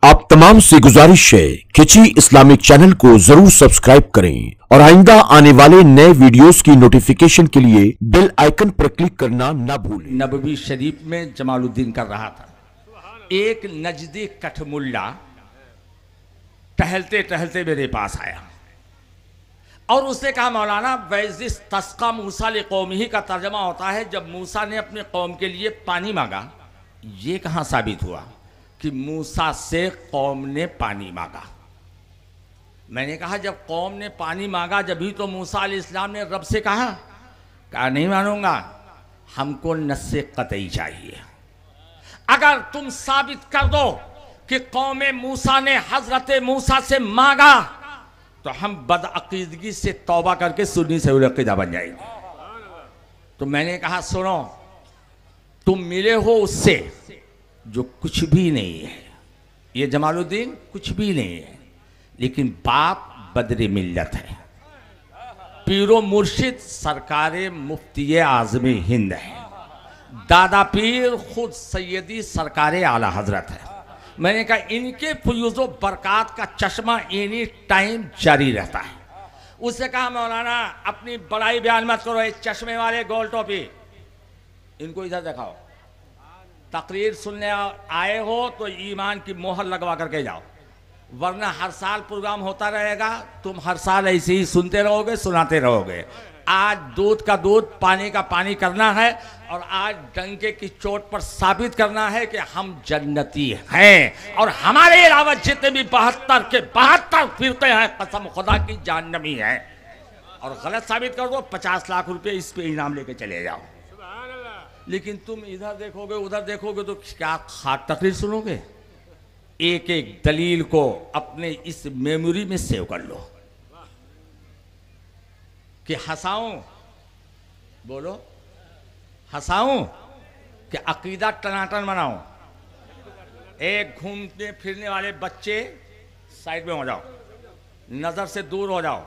आप तमाम से गुजारिश है खिची इस्लामिक चैनल को जरूर सब्सक्राइब करें और आइंदा आने वाले नए वीडियोस की नोटिफिकेशन के लिए बेल आइकन पर क्लिक करना ना भूलें। नबवी शरीफ में जमालुद्दीन कर रहा था। एक नजदी कठमुल्ला टहलते टहलते मेरे पास आया और उसने कहा, मौलाना वैजिस तस्का मूसा ले कौमिही का तर्जमा होता है जब मूसा ने अपने कौम के लिए पानी मांगा। ये कहाँ साबित हुआ कि मूसा से कौम ने पानी मांगा? मैंने कहा जब कौम ने पानी मांगा जब ही तो मूसा अलैहिस्सलाम ने रब से कहा नहीं मानूंगा, हमको नस्से कतई चाहिए। अगर तुम साबित कर दो कि कौम मूसा ने हजरत मूसा से मांगा तो हम बदअकीदगी से तौबा करके सुन्नी से उलक़ीदा बन जाएंगे। तो मैंने कहा सुनो, तुम मिले हो उससे जो कुछ भी नहीं है। ये जमालुद्दीन कुछ भी नहीं है, लेकिन बाप बदर मिल्लत है। पीरो मुर्शिद सरकारे मुफ्ती आज़म हिंद है। दादा पीर खुद सैयदी सरकारे आला हजरत है। मैंने कहा इनके फयूज़ो बरक़ात का चश्मा एनी टाइम जारी रहता है। उससे कहा मौलाना अपनी बड़ाई बयान मत करो, इस चश्मे वाले गोल टोपी इनको इधर दिखाओ। तकरीर सुनने आए हो तो ईमान की मोहर लगवा करके जाओ, वरना हर साल प्रोग्राम होता रहेगा, तुम हर साल ऐसे ही सुनते रहोगे, सुनाते रहोगे। आज दूध का दूध, पानी का पानी करना है और आज डंके की चोट पर साबित करना है कि हम जन्नती हैं और हमारे अलावा जितने भी 72 के 72 फिरके हैं कसम खुदा की जहन्नमी हैं। और गलत साबित कर दो 50 लाख रुपए इस पे इनाम लेके चले जाओ। लेकिन तुम इधर देखोगे उधर देखोगे तो क्या खाक तकरीर सुनोगे? एक एक दलील को अपने इस मेमोरी में सेव कर लो कि हंसाऊं, बोलो हंसाऊं कि अकीदा टनाटन बनाऊं। एक घूमने फिरने वाले बच्चे साइड में हो जाओ, नजर से दूर हो जाओ।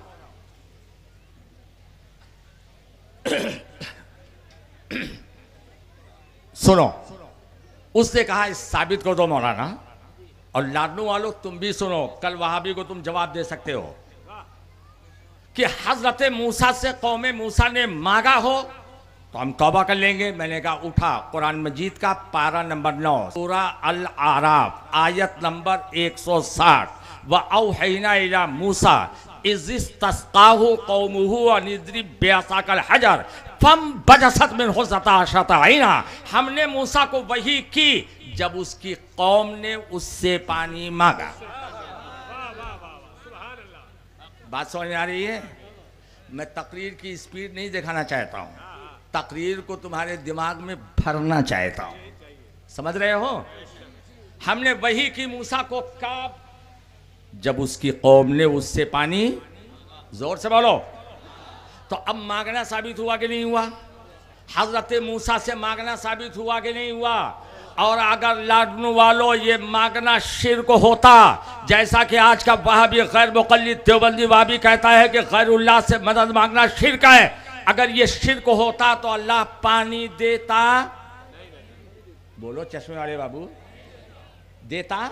सुनो, उसने कहा इस साबित कर दो मौलाना। और लाडनू वालों तुम भी सुनो, कल वहाबी को तुम जवाब दे सकते हो कि हजरत मूसा से कौम मूसा ने मांगा हो तो हम तौबा कर लेंगे। मैंने कहा उठा कुरान मजीद का पारा नंबर 9 सूरा अल आराफ आयत नंबर 160 व औहैना इला मूसा इज़ तस्काहु कौमुहु अनिद्रिब बिअसाकल हजर फम बजसत मिन हुज़ता शताइना। हमने मूसा को वही की जब उसकी कौम ने उससे पानी मांगा। बात समझ में आ रही है? मैं तकरीर की स्पीड नहीं दिखाना चाहता हूं, तकरीर को तुम्हारे दिमाग में भरना चाहता हूं। समझ रहे हो? हमने वही की मूसा को कब जब उसकी कौम ने उससे पानी, जोर से बोलो। तो अब मांगना साबित हुआ कि नहीं हुआ? हजरत मूसा से मांगना साबित हुआ कि नहीं हुआ? और अगर लाडनू वालों ये मांगना शिर्क होता, जैसा कि आज का वहाबी गैर मुक़ल्लिद देवबंदी वहाबी कहता है कि गैरुल्लाह से मदद मांगना शिर्क है, अगर ये शिर्क होता तो अल्लाह पानी देता? बोलो चश्मे वाले बाबू, देता?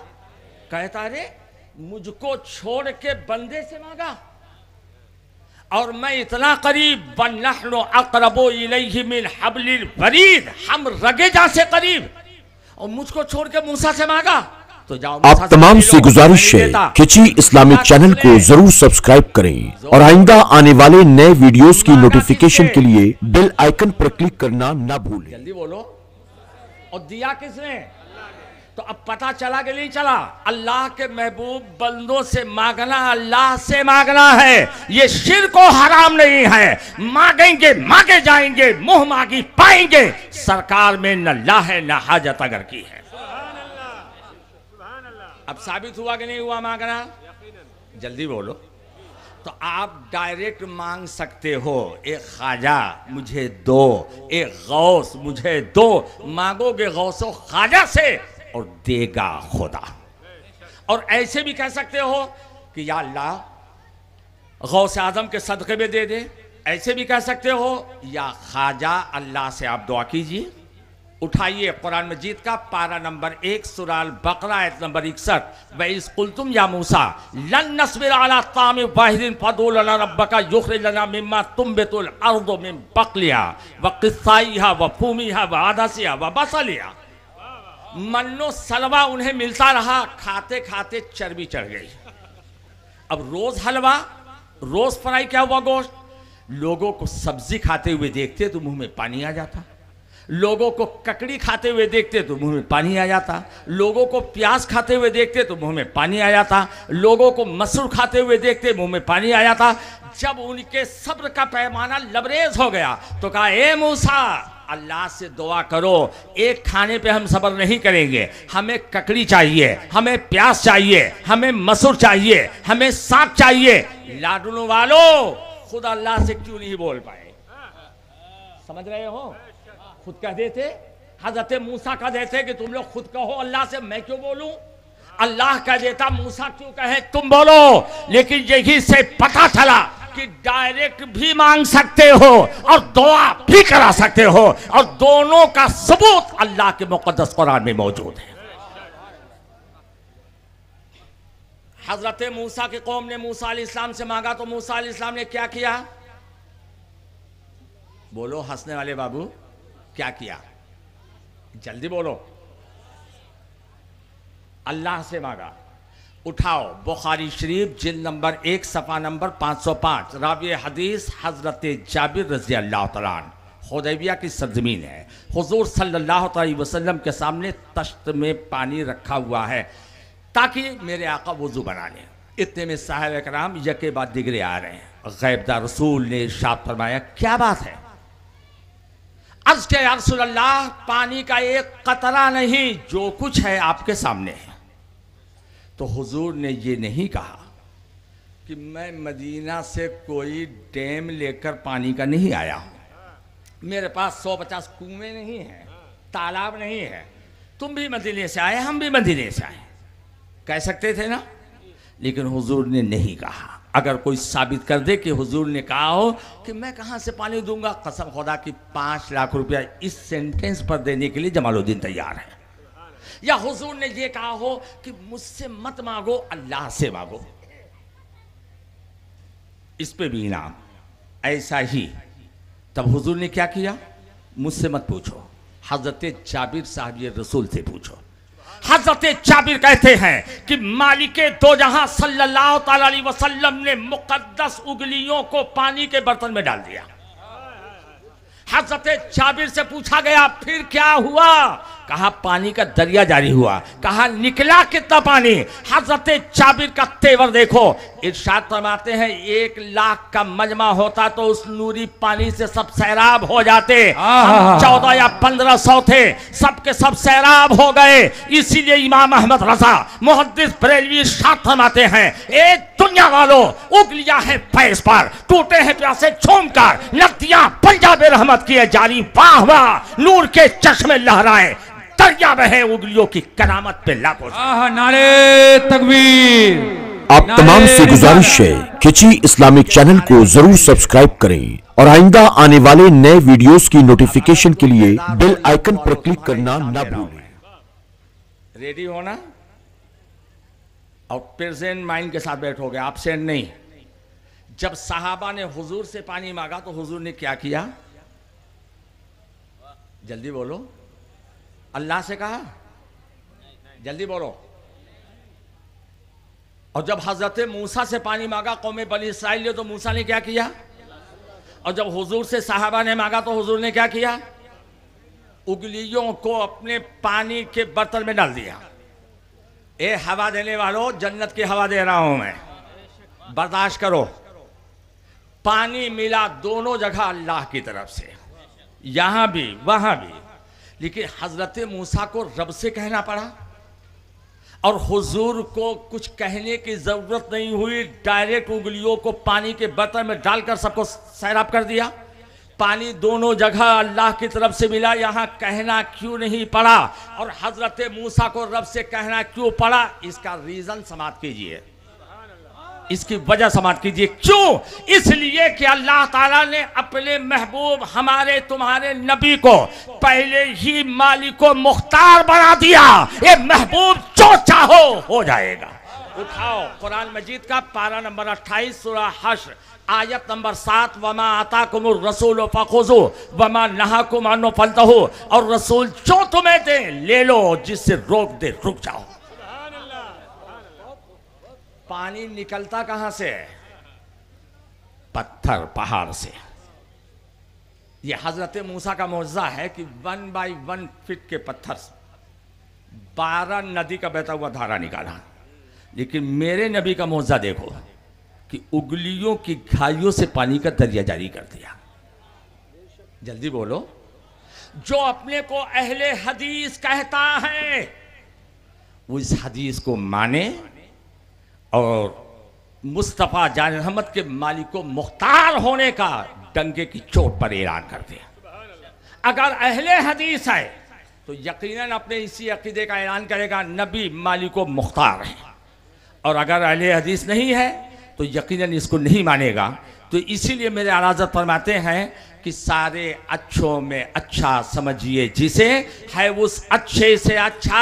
कहता रे मुझको छोड़ के बंदे से मांगा और मैं इतना करीब वन्नहनु अक़रबु इलैहि मिन हब्लिल वरीद, हम रगेजा से करीब, और मुझको छोड़ के मूसा से मांगा। तो जाओ आप तमाम से गुजारिश है खिची इस्लामिक चैनल को जरूर सब्सक्राइब करें और आइंदा आने वाले नए वीडियोस की नोटिफिकेशन के लिए बेल आइकन पर क्लिक करना ना भूलें। जल्दी बोलो। और दिया किसने? तो अब पता चला कि नहीं चला? अल्लाह के महबूब बंदों से मांगना अल्लाह से मांगना है, ये शिर्क और हराम नहीं है। मांगेंगे मांगे जाएंगे, मुंह मांगी पाएंगे। सरकार में न ला है न हाजत अगर की है। अब साबित हुआ कि नहीं हुआ मांगना? जल्दी बोलो। तो आप डायरेक्ट मांग सकते हो, एक ख्वाजा मुझे दो, एक गौस मुझे दो। मांगोगे गौसो ख्वाजा से और देगा खुदा। और ऐसे भी कह सकते हो कि या अल्लाह गौस आजम के सदक़े में दे दे। ऐसे भी कह सकते हो या ख्वाजा अल्लाह से आप दुआ कीजिए, उठाइए कुरान मजीद का पारा नंबर 1 सूरा अल बकरा आयत नंबर 61। व इस कुल्तुम या मूसा लन नस्बिर अला तामिन वाहिदिन फदू लना रब्बका युखरिज लना मिम्मा तुंबितुल अर्दु मिन बक़लिहा व क़िस्साइहा व फूमिहा व आदसिहा व बसलिहा। मन्नो सलवा उन्हें मिलता रहा, खाते खाते चर्बी चढ़ गई। अब रोज हलवा, रोज फ्राई क्या हुआ गोश्त। लोगों को सब्जी खाते हुए देखते तो मुंह में पानी आ जाता, लोगों को ककड़ी खाते हुए देखते तो मुंह में पानी आ जाता, लोगों को प्याज खाते हुए देखते तो मुंह में पानी आ जाता, लोगों को मसूर खाते हुए देखते मुंह में पानी आ जाता। जब उनके सब्र का पैमाना लबरेज हो गया तो कहा, ए मूसा अल्लाह से दुआ करो, एक खाने पे हम सब्र नहीं करेंगे, हमें ककड़ी चाहिए, हमें प्याज चाहिए, हमें मसूर चाहिए, हमें साग चाहिए। लाडुओं वालों, खुद अल्लाह से क्यों नहीं बोल पाए? समझ रहे हो? खुद कह देते, हजरत मूसा कह देते कि तुम लोग खुद कहो अल्लाह से, मैं क्यों बोलूं? अल्लाह कह देता मूसा क्यों कहे तुम बोलो। लेकिन यही से पता चला कि डायरेक्ट भी मांग सकते हो और दुआ भी करा सकते हो, और दोनों का सबूत अल्लाह के मुकद्दस कुरान में मौजूद है। हजरत मूसा की कौम ने मूसा अलैहिस्सलाम से मांगा तो मूसा अलैहिस्सलाम ने क्या किया? बोलो हंसने वाले बाबू, क्या किया? जल्दी बोलो। अल्लाह से मांगा। उठाओ बुखारी शरीफ जिल्द नंबर 1 सफ़ा नंबर 505। रावी हदीस हजरत जाबिर रज़ी अल्लाह तआला अन्हु। हुदैबिया की सरजमीन है। हुजूर सल्लल्लाहु अलैहि वसल्लम के सामने तश्त में पानी रखा हुआ है ताकि मेरे आका वुज़ू बना लें। इतने में साहब कराम यके बाद दिगरे आ रहे हैं। गैबदार रसूल ने इरशाद फरमाया, क्या बात है? अर्ज़ के या रसूल अल्लाह, पानी का एक कतरा नहीं, जो कुछ है आपके सामने है। तो हुजूर ने ये नहीं कहा कि मैं मदीना से कोई डैम लेकर पानी का नहीं आया हूं, मेरे पास 150 कुएं नहीं हैं, तालाब नहीं है, तुम भी मदीने से आए, हम भी मदीने से आए, कह सकते थे ना। लेकिन हुजूर ने नहीं कहा। अगर कोई साबित कर दे कि हुजूर ने कहा हो कि मैं कहां से पानी दूंगा, कसम खुदा की 5 लाख रुपया इस सेंटेंस पर देने के लिए जमालुद्दीन तैयार है। या हुजूर ने ये कहा हो कि मुझसे मत मांगो, अल्लाह से मांगो, इस पे भी इनाम। ऐसा ही तब हुजूर ने क्या किया? मुझसे मत पूछो, हजरत जाबिर साहब ये रसूल से पूछो। हजरत जाबिर कहते हैं कि मालिके दो जहां सल्लल्लाहु अलैहि वसल्लम ने मुकद्दस उंगलियों को पानी के बर्तन में डाल दिया। हजरत जाबिर से पूछा गया, फिर क्या हुआ? कहा पानी का दरिया जारी हुआ। कहा निकला कितना पानी? हजरत जाबिर का तेवर देखो। इरशाद फरमाते हैं 1 लाख का मजमा होता तो उस नूरी पानी से सब सैराब हो जाते। 14 या 1500 थे, सबके सब सैराब हो गए। इसीलिए इमाम अहमद रजा मुहद्दिस बरेलवी इरशाद फरमाते हैं, ए दुनिया वालों, उंगलियां हैं फैज पर, टूटे हैं प्यासे झूमकर, नदियां पंजाब रहमत किए जारी, वाह वाह नूर के चश्मे लहराए, दरिया बहे उंगलियों की करामत पे लाखों। नारे तकबीर। आप तमाम से गुजारिश है, खिची इस्लामिक चैनल को जरूर सब्सक्राइब करें और आइंदा आने वाले नए वीडियोस की नोटिफिकेशन के लिए बेल आइकन पर क्लिक करना ना भूलें। रेडी होना और प्रेजेंट माइंड के साथ बैठोगे, एब्सेंट नहीं। जब सहाबा ने हुजूर से पानी मांगा तो हुजूर ने क्या किया? जल्दी बोलो। अल्लाह से कहा? जल्दी बोलो। और जब हजरत मूसा से पानी मांगा कौम बनी इसराइल ने, तो मूसा ने क्या किया? और जब हुजूर से साहबा ने मांगा तो हुजूर ने क्या किया? उंगलियों को अपने पानी के बर्तन में डाल दिया। ए हवा देने वालों, जन्नत की हवा दे रहा हूं मैं, बर्दाश्त करो। पानी मिला दोनों जगह अल्लाह की तरफ से, यहां भी वहां भी। लेकिन हजरत मूसा को रब से कहना पड़ा और हुजूर को कुछ कहने की जरूरत नहीं हुई, डायरेक्ट उंगलियों को पानी के बर्तन में डालकर सबको सैराब कर दिया। पानी दोनों जगह अल्लाह की तरफ से मिला, यहां कहना क्यों नहीं पड़ा? और हजरत मूसा को रब से कहना क्यों पड़ा? इसका रीजन समाप्त कीजिए। इसकी वजह समाप्त कीजिए। क्यों? इसलिए कि अल्लाह ताला ने अपने महबूब हमारे तुम्हारे नबी को पहले ही मालिको मुख्तार बना दिया। ये महबूब जो चाहो हो जाएगा। उठाओ कुरान मजीद का पारा नंबर 28 सूरा हश्र आयत नंबर 7, वमा आताकुमुर रसूल फखुजू वमा नहाकुम अन्हु फंतहू। और रसूल जो तुम्हें दे ले लो, जिससे रोक दे रुक जाओ। पानी निकलता कहां से? पत्थर पहाड़ से। यह हजरत मूसा का मौजज़ा है कि 1 बाई 1 फीट के पत्थर से 12 नदी का बहता हुआ धारा निकाला। लेकिन मेरे नबी का मौजज़ा देखो कि उंगलियों की घाइयों से पानी का दरिया जारी कर दिया। जल्दी बोलो। जो अपने को अहले हदीस कहता है वो इस हदीस को माने और मुस्तफ़ा जान रहमत के मालिक को मुख्तार होने का डंके की चोट पर ऐलान कर दे। अगर अहले हदीस है तो यकीनन अपने इसी अकीदे का ऐलान करेगा नबी मालिक को मुख्तार है। और अगर अहले हदीस नहीं है तो यकीनन इसको नहीं मानेगा। तो इसीलिए मेरे आज़ाद फरमाते हैं कि सारे अच्छों में अच्छा समझिए जिसे है उस अच्छे से अच्छा।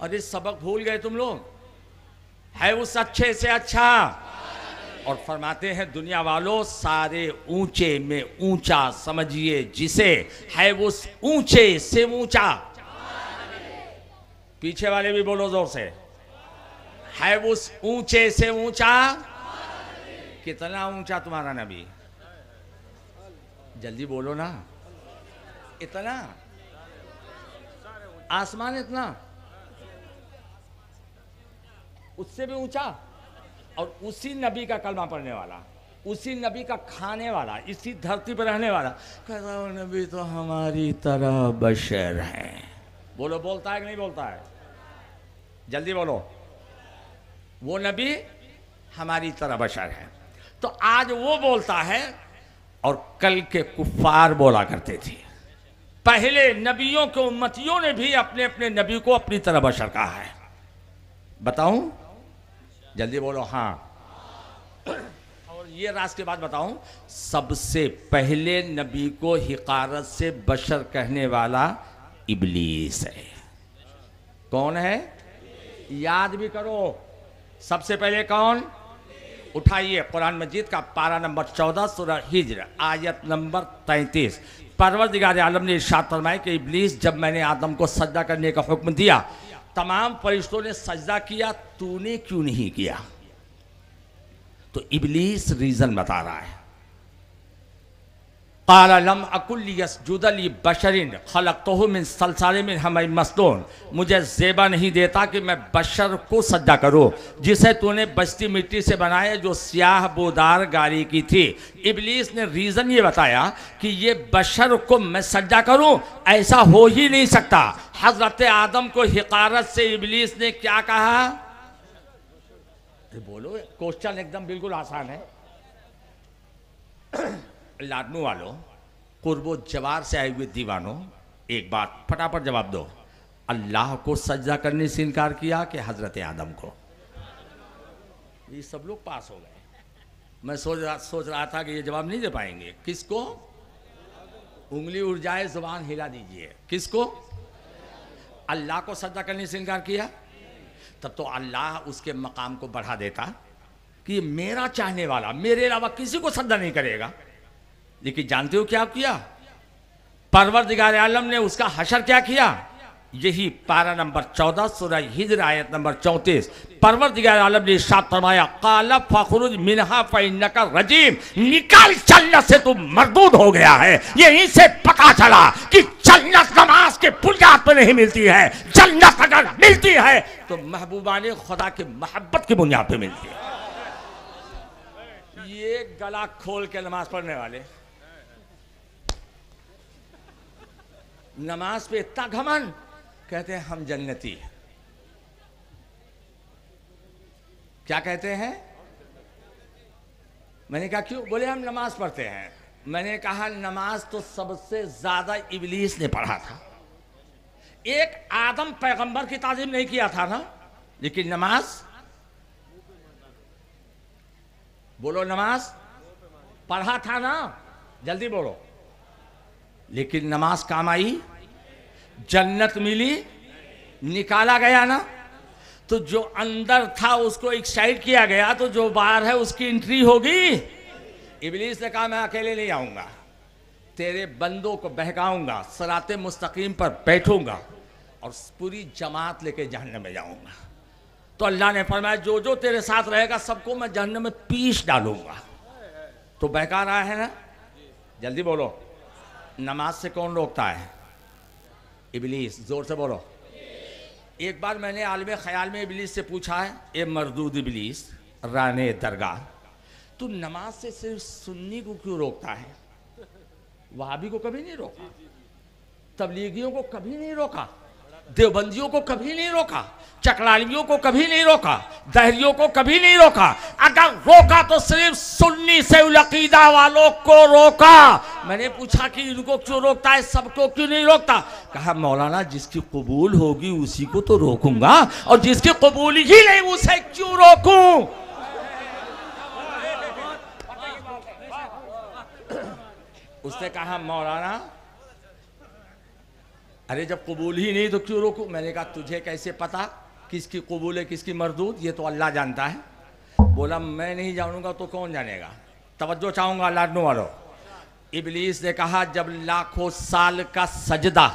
अरे सबक भूल गए तुम लोग। है उस अच्छे से अच्छा। और फरमाते हैं दुनिया वालों सारे ऊंचे में ऊंचा समझिए जिसे है उस ऊंचे से ऊंचा। पीछे वाले भी बोलो जोर से। है उस ऊंचे से ऊंचा। कितना ऊंचा तुम्हारा नबी? जल्दी बोलो ना। इतना आसमान इतना, उससे भी ऊंचा। और उसी नबी का कलमा पढ़ने वाला, उसी नबी का खाने वाला, इसी धरती पर रहने वाला कहता है नबी तो हमारी तरह बशर है। बोलो बोलता है कि नहीं बोलता है? जल्दी बोलो। वो नबी हमारी तरह बशर है। तो आज वो बोलता है और कल के कुफ्फार बोला करते थे। पहले नबियों के उम्मतियों ने भी अपने अपने नबी को अपनी तरह बशर कहा है। बताऊं? जल्दी बोलो हाँ। और ये राज के बाद बताऊं, सबसे पहले नबी को हिकारत से बशर कहने वाला इब्लीस है। कौन है? याद भी करो। सबसे पहले कौन? उठाइए कुरान मजीद का पारा नंबर 14 सूरह हिज्र आयत नंबर 33। परवरदिगार आलम ने इरशाद फरमाया कि इब्लीस जब मैंने आदम को सजदा करने का हुक्म दिया तमाम फरिश्तों ने सजदा किया, तूने क्यों नहीं किया? तो इब्लीस रीजन बता रहा है। क़ाला लम अकुल यसजुद ली बशरिन खलक़तहु मिन सलसालिन मिन हमीम मस्नून। मुझे ज़ेबा नहीं देता कि मैं बशर को सजदा करूं जिसे तूने बस्ती मिट्टी से बनाया जो स्याह बोदार गाड़ी की थी। इब्लीस ने रीज़न ये बताया कि ये बशर को मैं सजदा करूं, ऐसा हो ही नहीं सकता। हज़रत आदम को हिकारत से इब्लीस ने क्या कहा? बोलो, क्वेश्चन एकदम बिल्कुल आसान है। लाडनू वालों, कुर्बो जवार से आए हुए दीवानों, एक बात फटाफट जवाब दो। अल्लाह को सजदा करने से इनकार किया कि हजरत आदम को? ये सब लोग पास हो गए। मैं सोच रहा था कि ये जवाब नहीं दे पाएंगे। किसको? उंगली उड़ जाए जुबान हिला दीजिए। किसको? अल्लाह को सजदा करने से इनकार किया। तब तो अल्लाह उसके मकाम को बढ़ा देता कि मेरा चाहने वाला मेरे अलावा किसी को सजदा नहीं करेगा। लेकिन जानते हो क्या किया? परवरदिगार आलम ने उसका हशर क्या किया? यही पारा नंबर 14 सूरह हिज्र आयत नंबर 34। परवरदिगार आलम ने इरशाद फरमाया क़ाला फ़ख़रुज मिनहा फ़इन्नका रजीम। निकल जन्नत से, तू मरदूद हो गया है। यहीं से पता चला कि जन्नत नमाज के बुनियाद पर नहीं मिलती है। जन्नत अगर मिलती है तो महबूबाने खुदा की मोहब्बत की बुनियाद पर मिलती है। ये गला खोल के नमाज पढ़ने वाले, नमाज पे इतना घमंड, कहते हैं हम जन्नती। क्या कहते हैं? मैंने कहा क्यों? बोले हम नमाज पढ़ते हैं। मैंने कहा नमाज तो सबसे ज्यादा इब्लीस ने पढ़ा था। एक आदम पैगंबर की ताजीम नहीं किया था ना, लेकिन नमाज बोलो नमाज पढ़ा था ना, जल्दी बोलो। लेकिन नमाज काम आई, जन्नत मिली, निकाला गया ना। तो जो अंदर था उसको एक्साइट किया गया, तो जो बाहर है उसकी एंट्री होगी। इब्लीस ने कहा मैं अकेले नहीं आऊंगा, तेरे बंदों को बहकाऊंगा, सराते मुस्तकीम पर बैठूंगा और पूरी जमात लेके जहन्नम में जाऊंगा। तो अल्लाह ने फरमाया जो जो तेरे साथ रहेगा सबको मैं जहन्नम में पीस डालूंगा। तो बहका रहा है ना, जल्दी बोलो। नमाज से कौन रोकता है? इब्लीस। जोर से बोलो। एक बार मैंने आलिम ख्याल में इब्लीस से पूछा है, ए मरदूद इब्लीस राने दरगाह, तू नमाज से सिर्फ सुन्नी को क्यों रोकता है? वहाबी को कभी नहीं रोका, तबलीगियों को कभी नहीं रोका, देवबंदियों को कभी नहीं रोका, चकलालियों को कभी नहीं रोका, दहरियों को कभी नहीं रोका। अगर रोका तो सिर्फ सुन्नी से अकीदा वालों को रोका। मैंने पूछा कि इनको क्यों रोकता है, सबको क्यों नहीं रोकता? कहा मौलाना जिसकी कबूल होगी उसी को तो रोकूंगा, और जिसकी कबूल ही नहीं उसे क्यों रोकूं? उसने कहा मौलाना अरे जब कबूल ही नहीं तो क्यों रोकूं? मैंने कहा तुझे कैसे पता किसकी कबूल है किसकी मरदूद? ये तो अल्लाह जानता है। बोला मैं नहीं जानूंगा तो कौन जानेगा? तवज्जो चाहूंगा लाडनों वालों। इब्लीस ने कहा जब लाखों साल का सजदा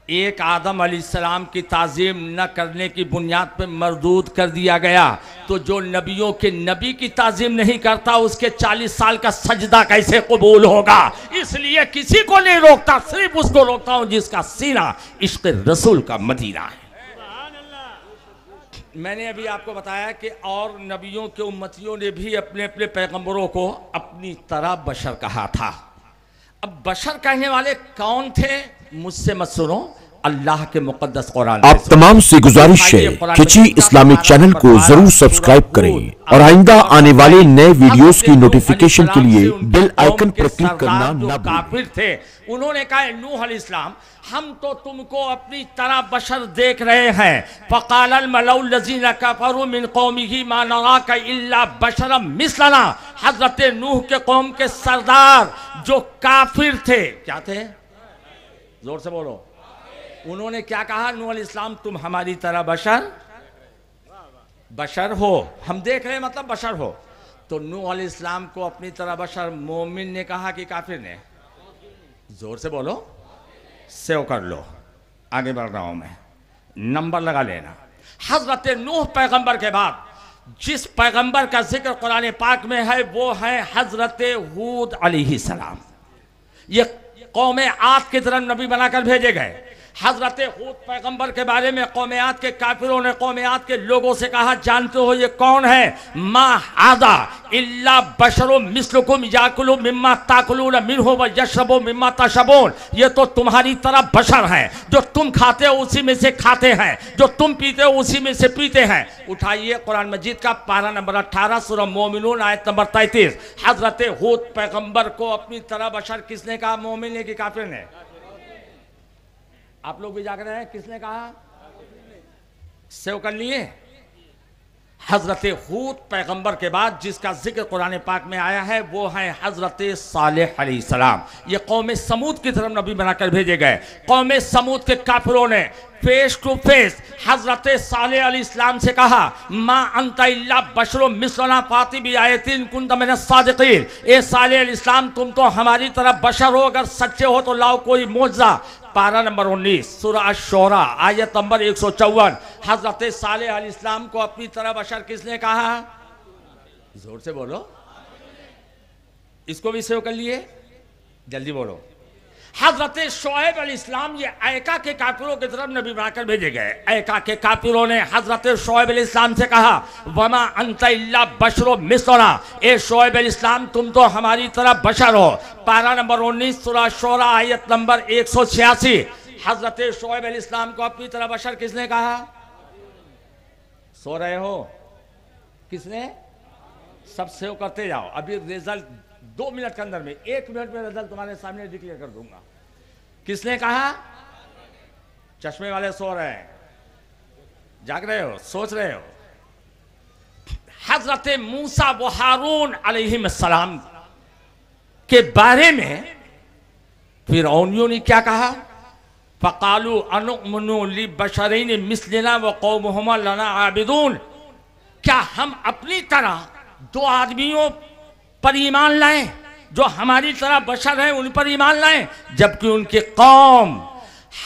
एक आदम अलैहिस्सलाम की ताज़ीम न करने की बुनियाद पर मरदूद कर दिया गया, तो जो नबियों के नबी की ताज़ीम नहीं करता उसके 40 साल का सजदा कैसे कबूल होगा? इसलिए किसी को नहीं रोकता, सिर्फ उसको रोकता हूं जिसका सीना इश्क़ रसूल का मदीना है। मैंने अभी आपको बताया कि और नबियों के उम्मतियों ने भी अपने अपने पैगंबरों को अपनी तरह बशर कहा था। अब बशर कहने वाले कौन थे? मुझसे मत सुनो, अल्लाह के मुकद्दस कुरान। आप तमाम से गुजारिश है खिची इस्लामिक चैनल को जरूर सब्सक्राइब करें और आइंदा आने वाले नए वीडियोस की नोटिफिकेशन के लिए बेल आइकन पर क्लिक करना न भूलें। काफिर थे, उन्होंने कहा नूह अलैहिस्सलाम हम तो तुमको अपनी तरह बशर देख रहे हैं। फ़क़ालल मलउल लज़ीना कफ़रू मिन क़ौमिही मा नराका इल्ला बशरम मिसलना। हज़रत नूह के कौम के सरदार जो काफिर थे, क्या थे? जोर से बोलो। उन्होंने क्या कहा? नूह अलैहिस्सलाम तुम हमारी तरह बशर हो, हम देख रहे हैं मतलब बशर हो। तो नूह अलैहिस्सलाम को अपनी तरह बशर मोमिन ने कहा कि काफिर ने? जोर से बोलो, सेव कर लो। आगे बढ़ रहा हूं मैं, नंबर लगा लेना। हजरत नूह पैगंबर के बाद जिस पैगंबर का जिक्र कुरान पाक में है वो है हजरत हूद अलैहिस्सलाम। ये कौम आद की तरफ नबी बनाकर भेजे गए। हजरत हूद पैगंबर के बारे में कौम आद के काफिरों ने कौम आद के लोगों से कहा जानते हो ये कौन है? मा आदा इल्ला बशरो मिस्लुकुम याकुलु मिम्मा ताकुलून मिन्हु व यशरबु मिम्मा तशरबून। ये तो तुम्हारी तरह बशर है, जो तुम खाते हो उसी में से खाते हैं, जो तुम पीते हो उसी में से पीते हैं। उठाइए कुरान मजीद का पारा नंबर 18 सूरह मोमिनून आयत नंबर 33। हजरत हूद पैगंबर को अपनी तरह बशर किसने कहा? मोमिन ने कि काफिर ने? आप लोग भी जाग रहे हैं, किसने कहा? सेव कर लिए। हजरत हूद पैगंबर के बाद जिसका जिक्र कुरान पाक में आया है वो है हजरत सालेह अलैहिस्सलाम। ये कौम समूद की तरफ नबी बनाकर भेजे गए। कौम समूद के काफिरों ने फेस टू फेस हजरत सालेह अलैहिस्सलाम से कहा मा अंता इल्ला बशरो मिसलना फाती भी आयतिन कुंत मिन सादिकीन। ए सालेह अलैहिस्सलाम तुम तो हमारी तरह बशर हो, अगर सच्चे हो तो लाओ कोई मौजज़ा। पारा नंबर 19 सूरह अश-शूरा आयत नंबर 154। हजरत सालेह अलैहिस्सलाम को अपनी तरह बशर किसने कहा? जोर से बोलो। इसको भी सेव कर लिए, जल्दी बोलो। हजरत शुएब अलैहिस्सलाम ये ऐका के काफिरों की तरफ नबी बनाकर भेजे गए। ऐका के काफिरों ने हजरत शुएब अलैहिस्सलाम से कहा वमा अंता इल्ला बशरो मिसलना। ए शुएब अलैहिस्सलाम तुम तो हमारी तरह बशर हो। पारा नंबर 19 सूरह शूरा आयत नंबर 186। हजरत शुएब अलैहिस्सलाम को अपनी तरह बशर किसने कहा? सो रहे हो? किसने? सब सेव करते जाओ, अभी रिजल्ट 2 मिनट के अंदर में, 1 मिनट में रिजल्ट तुम्हारे सामने डिक्लेयर कर दूंगा। किसने कहा? चश्मे वाले सो रहे हैं, जाग रहे हो, सोच रहे हो। हजरत मूसा व हारून अलैहिस्सलाम के बारे में फिरौनियों ने क्या कहा? फ़क़ालू अनुअमिनु ली बशरैन मिस्लिना व कौमुहुमा लना आबिदून। क्या हम अपनी तरह दो आदमियों पर ईमान लाएं जो हमारी तरह बशर हैं, उन पर ईमान लाएं, जबकि उनकी कौम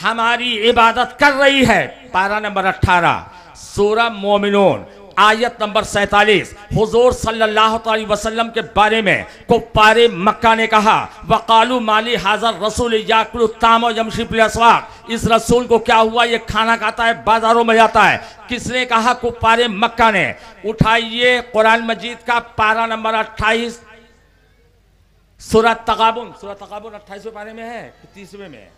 हमारी इबादत कर रही है। पारा नंबर 18 सूरह मोमिनून आयत नंबर 47। हुजूर सल्लल्लाहु अलैहि वसल्लम के बारे में कुफ्फारे मक्का ने कहा वक़ालू माली हाज़र रसूल याकुलु ताम व यमशी फिल अस्वाक़। इस रसूल को क्या हुआ, ये खाना खाता है, बाजारों में जाता है। किसने कहा? कुफ्फारे मक्का ने। उठाइए कुरान मजीद का पारा नंबर 28 सूरह तगाबुन। सूरह तगाबुन 28वें पारे में है कि 30वें में है?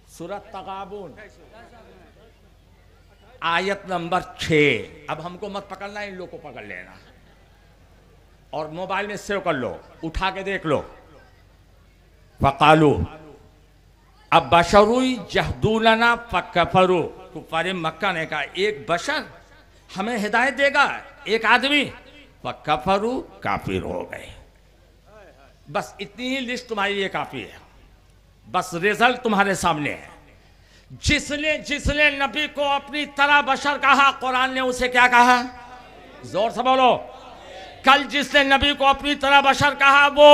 सूरह तगाबुन आयत नंबर 6। अब हमको मत पकड़ना, इन लोग को पकड़ लेना और मोबाइल में सेव कर लो, उठा के देख लो। फ़क़ालू अब बशरुई जहदूलना फ़कफरू। कुफ़ारे मक्का ने कहा एक बशर हमें हिदायत देगा, एक आदमी। फ़कफरू, काफिर हो गए। बस इतनी ही लिस्ट तुम्हारी लिए काफी है। बस रिजल्ट तुम्हारे सामने है। जिसने नबी को अपनी तरह बशर कहा, कुरान ने उसे क्या कहा? जोर से बोलो। कल जिसने नबी को अपनी तरह बशर कहा वो,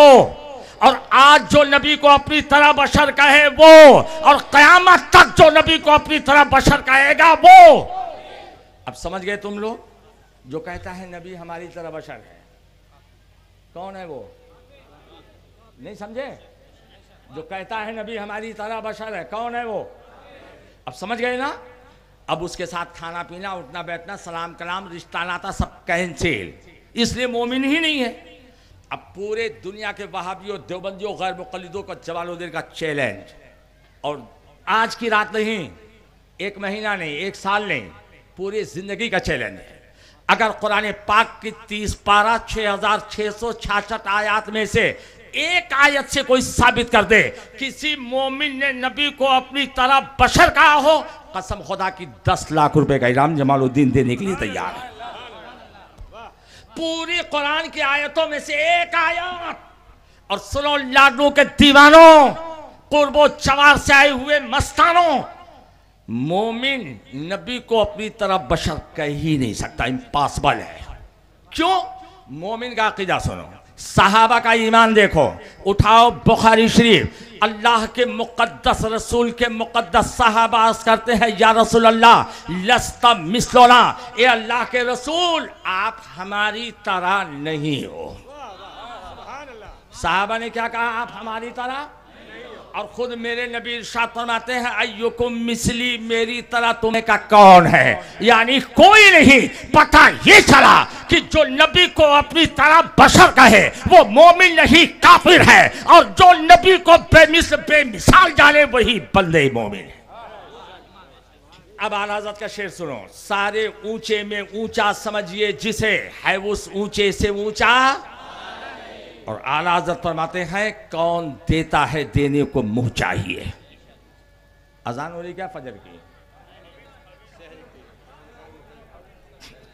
और आज जो नबी को अपनी तरह बशर कहे वो, और कयामत तक जो नबी को अपनी तरह बशर कहेगा वो। अब समझ गए तुम लोग? जो कहता है नबी हमारी तरह बशर है, कौन है वो? नहीं समझे? जो कहता है नबी हमारी तरह बशर है, कौन है वो? अब समझ गए ना? अब उसके साथ खाना पीना, उठना बैठना, सलाम कलाम, रिश्ता नाता सब कैंसिल। इसलिए मोमिन ही नहीं है। अब पूरे दुनिया के वहाबियों, देवबंदियों, गैर मुक़ल्लिदों का जवालुद्दीन का चैलेंज, और आज की रात नहीं, एक महीना नहीं, एक साल नहीं, पूरी जिंदगी का चैलेंज है। अगर कुरान पाक की 30 पारा 6666 आयात में से एक आयत से कोई साबित कर दे किसी मोमिन ने नबी को अपनी तरह बशर कहा हो, कसम खुदा की 10 लाख रुपए का इनाम जमालुद्दीन देने के लिए तैयार है। पूरी कुरान की आयतों में से एक आयत। और सुनो लाडू के दीवानों, कुर्बो चवार से आए हुए मस्तानों, मोमिन नबी को अपनी तरह बशर कह ही नहीं सकता, इम्पॉसिबल है। क्यों? मोमिन का अकीदा सुनो, सहाबा का ईमान देखो। उठाओ बुखारी शरीफ, अल्लाह के मुक़द्दस रसूल के मुक़द्दस सहाबा अर्ज़ करते हैं या रसूल अल्लाह लस्ता मिस्लोना, ए अल्लाह के रसूल आप हमारी तरह नहीं हो। सहाबा ने क्या कहा? आप हमारी तरह। और खुद मेरे नबी इरशाद फरमाते हैं अय्युकुम मिसली, मेरी तरह तुम्हें का कौन है? यानी कोई नहीं। पता ये चला कि जो नबी को अपनी तरह बशर कहे वो मोमिन नहीं, काफिर है। और जो नबी को बेमिसाल जाने वही बंदे मोमिन है। अब आला हज़रत का शेर सुनो। सारे ऊंचे में ऊंचा समझिए जिसे है उस ऊंचे से ऊंचा। और आला हज़रत फरमाते हैं कौन देता है देने को मुंह चाहिए। अजान हो रही क्या फजर की?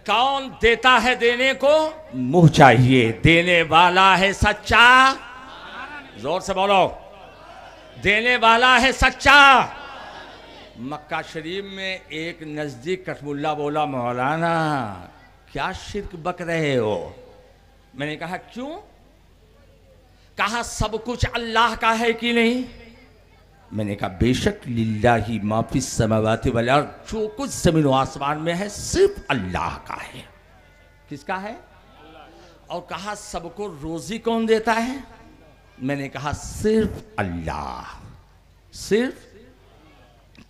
कौन देता है देने को मुंह चाहिए, देने वाला है सच्चा। जोर से बोलो, देने वाला है सच्चा। मक्का शरीफ में एक नजदीक कठमुल्ला बोला मौलाना क्या शिर्क बक रहे हो? मैंने कहा क्यों? कहा सब कुछ अल्लाह का है कि नहीं? मैंने कहा बेशक लिल्लाही माफिस समावाति वल अर्द, जो कुछ जमीन व आसमान में है सिर्फ अल्लाह का है। किसका है? और कहा सबको रोजी कौन देता है? मैंने कहा सिर्फ अल्लाह। सिर्फ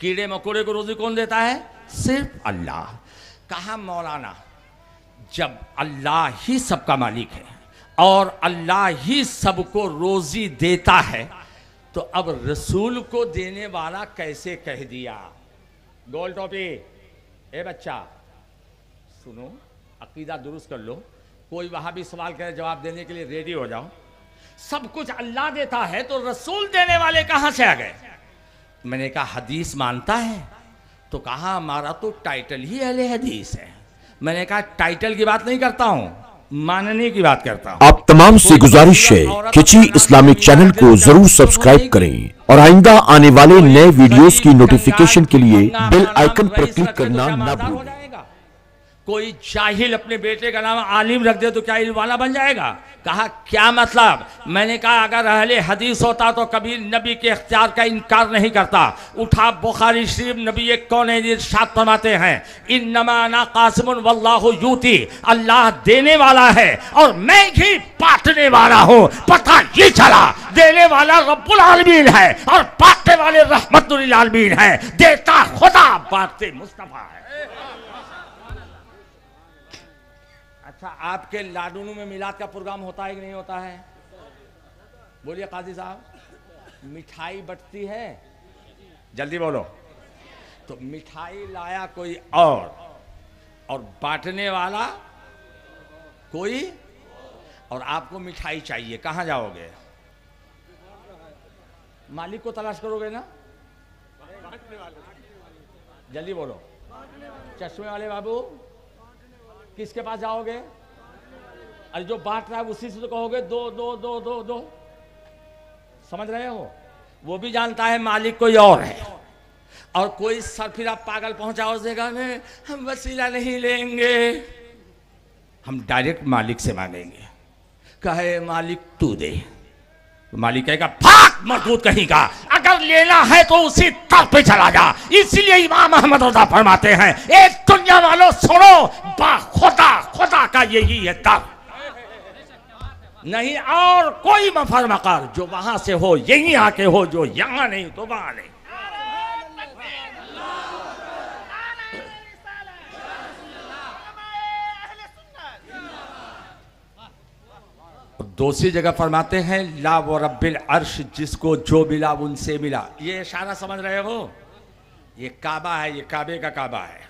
कीड़े मकोड़े को रोजी कौन देता है? सिर्फ अल्लाह। कहा मौलाना जब अल्लाह ही सबका मालिक है और अल्लाह ही सबको रोजी देता है तो अब रसूल को देने वाला कैसे कह दिया? गोल टोपी, ए बच्चा सुनो, अकीदा दुरुस्त कर लो। कोई वहां भी सवाल करे जवाब देने के लिए रेडी हो जाओ। सब कुछ अल्लाह देता है तो रसूल देने वाले कहां से आ गए? मैंने कहा हदीस मानता है? तो कहा हमारा तो टाइटल ही अहले हदीस है। मैंने कहा टाइटल की बात नहीं करता हूं, मानने की बात करता हूं। आप तमाम से गुजारिश है खिची इस्लामिक चैनल को जरूर सब्सक्राइब करें और आइंदा आने वाले नए वीडियोस की नोटिफिकेशन के लिए बेल आइकन पर क्लिक करना ना भूलें। कोई जाहिल अपने बेटे का नाम आलिम रख दे तो क्या इल्म वाला बन जाएगा? कहा क्या मतलब? मैंने कहा अगर अहले हदीस होता तो कभी नबी के इख्तियार का इनकार नहीं करता। उठा बुखारी शरीफ, नबी एक कौन है इरशाद फरमाते हैं, इन्नमा अना कासिमुन वल्लाहु यूती, अल्लाह देने वाला है और मैं ही बांटने वाला हूँ। पता ये चला देने वाला रब्बुल आलमीन है और बांटने वाले रहमतुल आलमीन है। देता खुदा, बांटते मुस्तफा है। अच्छा, आपके लाडूनू में मिलाद का प्रोग्राम होता है कि नहीं होता है? बोलिए काजी साहब, मिठाई बटती है? जल्दी बोलो। तो मिठाई लाया कोई और बांटने वाला कोई, और आपको मिठाई चाहिए, कहां जाओगे? मालिक को तलाश करोगे ना? जल्दी बोलो। चश्मे वाले बाबू, किसके पास जाओगे? अरे जो बांट रहा है उसी से तो कहोगे दो दो दो दो दो। समझ रहे हो? वो भी जानता है मालिक कोई और है, और कोई सरफिरा पागल पहुंचाओ देगा में हम वसीला नहीं लेंगे, हम डायरेक्ट मालिक से मांगेंगे। कहे मालिक तू दे, तो मालिक कहेगा भाग मरदूद कहीं का, अगर लेना है तो उसी तर पे चला जा। इसलिए इमाम अहमद रज़ा फरमाते हैं, एक दुनिया वालों सुनो, बा खुदा खुदा का यही है दर, नहीं और कोई मफर मकार। जो वहां से हो यहीं आके हो, जो यहां नहीं तो वहां नहीं। दूसरी जगह फरमाते हैं ला व रब्बिल अर्श, जिसको जो मिला उनसे मिला। ये इशारा समझ रहे हो? ये काबा है, ये काबे का काबा है।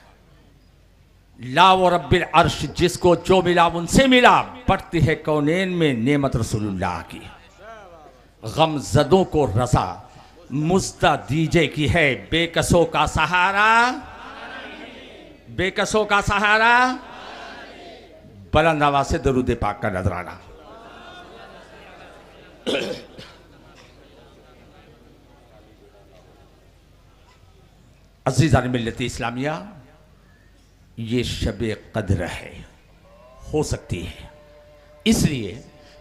ला व रब्बिल अर्श, जिसको जो मिला उनसे मिला। बढ़ती है कौनैन में नेमत रसूलुल्लाह की, गमजदों को रजा मुस्ता दीजे की है। बेकसों का सहारा, बेकसों का सहारा, बुलंद आवाज से दरूद पाक का नजराना। अज़ीज़ान मिल्लत इस्लामिया, ये शब कद्र है, हो सकती है इसलिए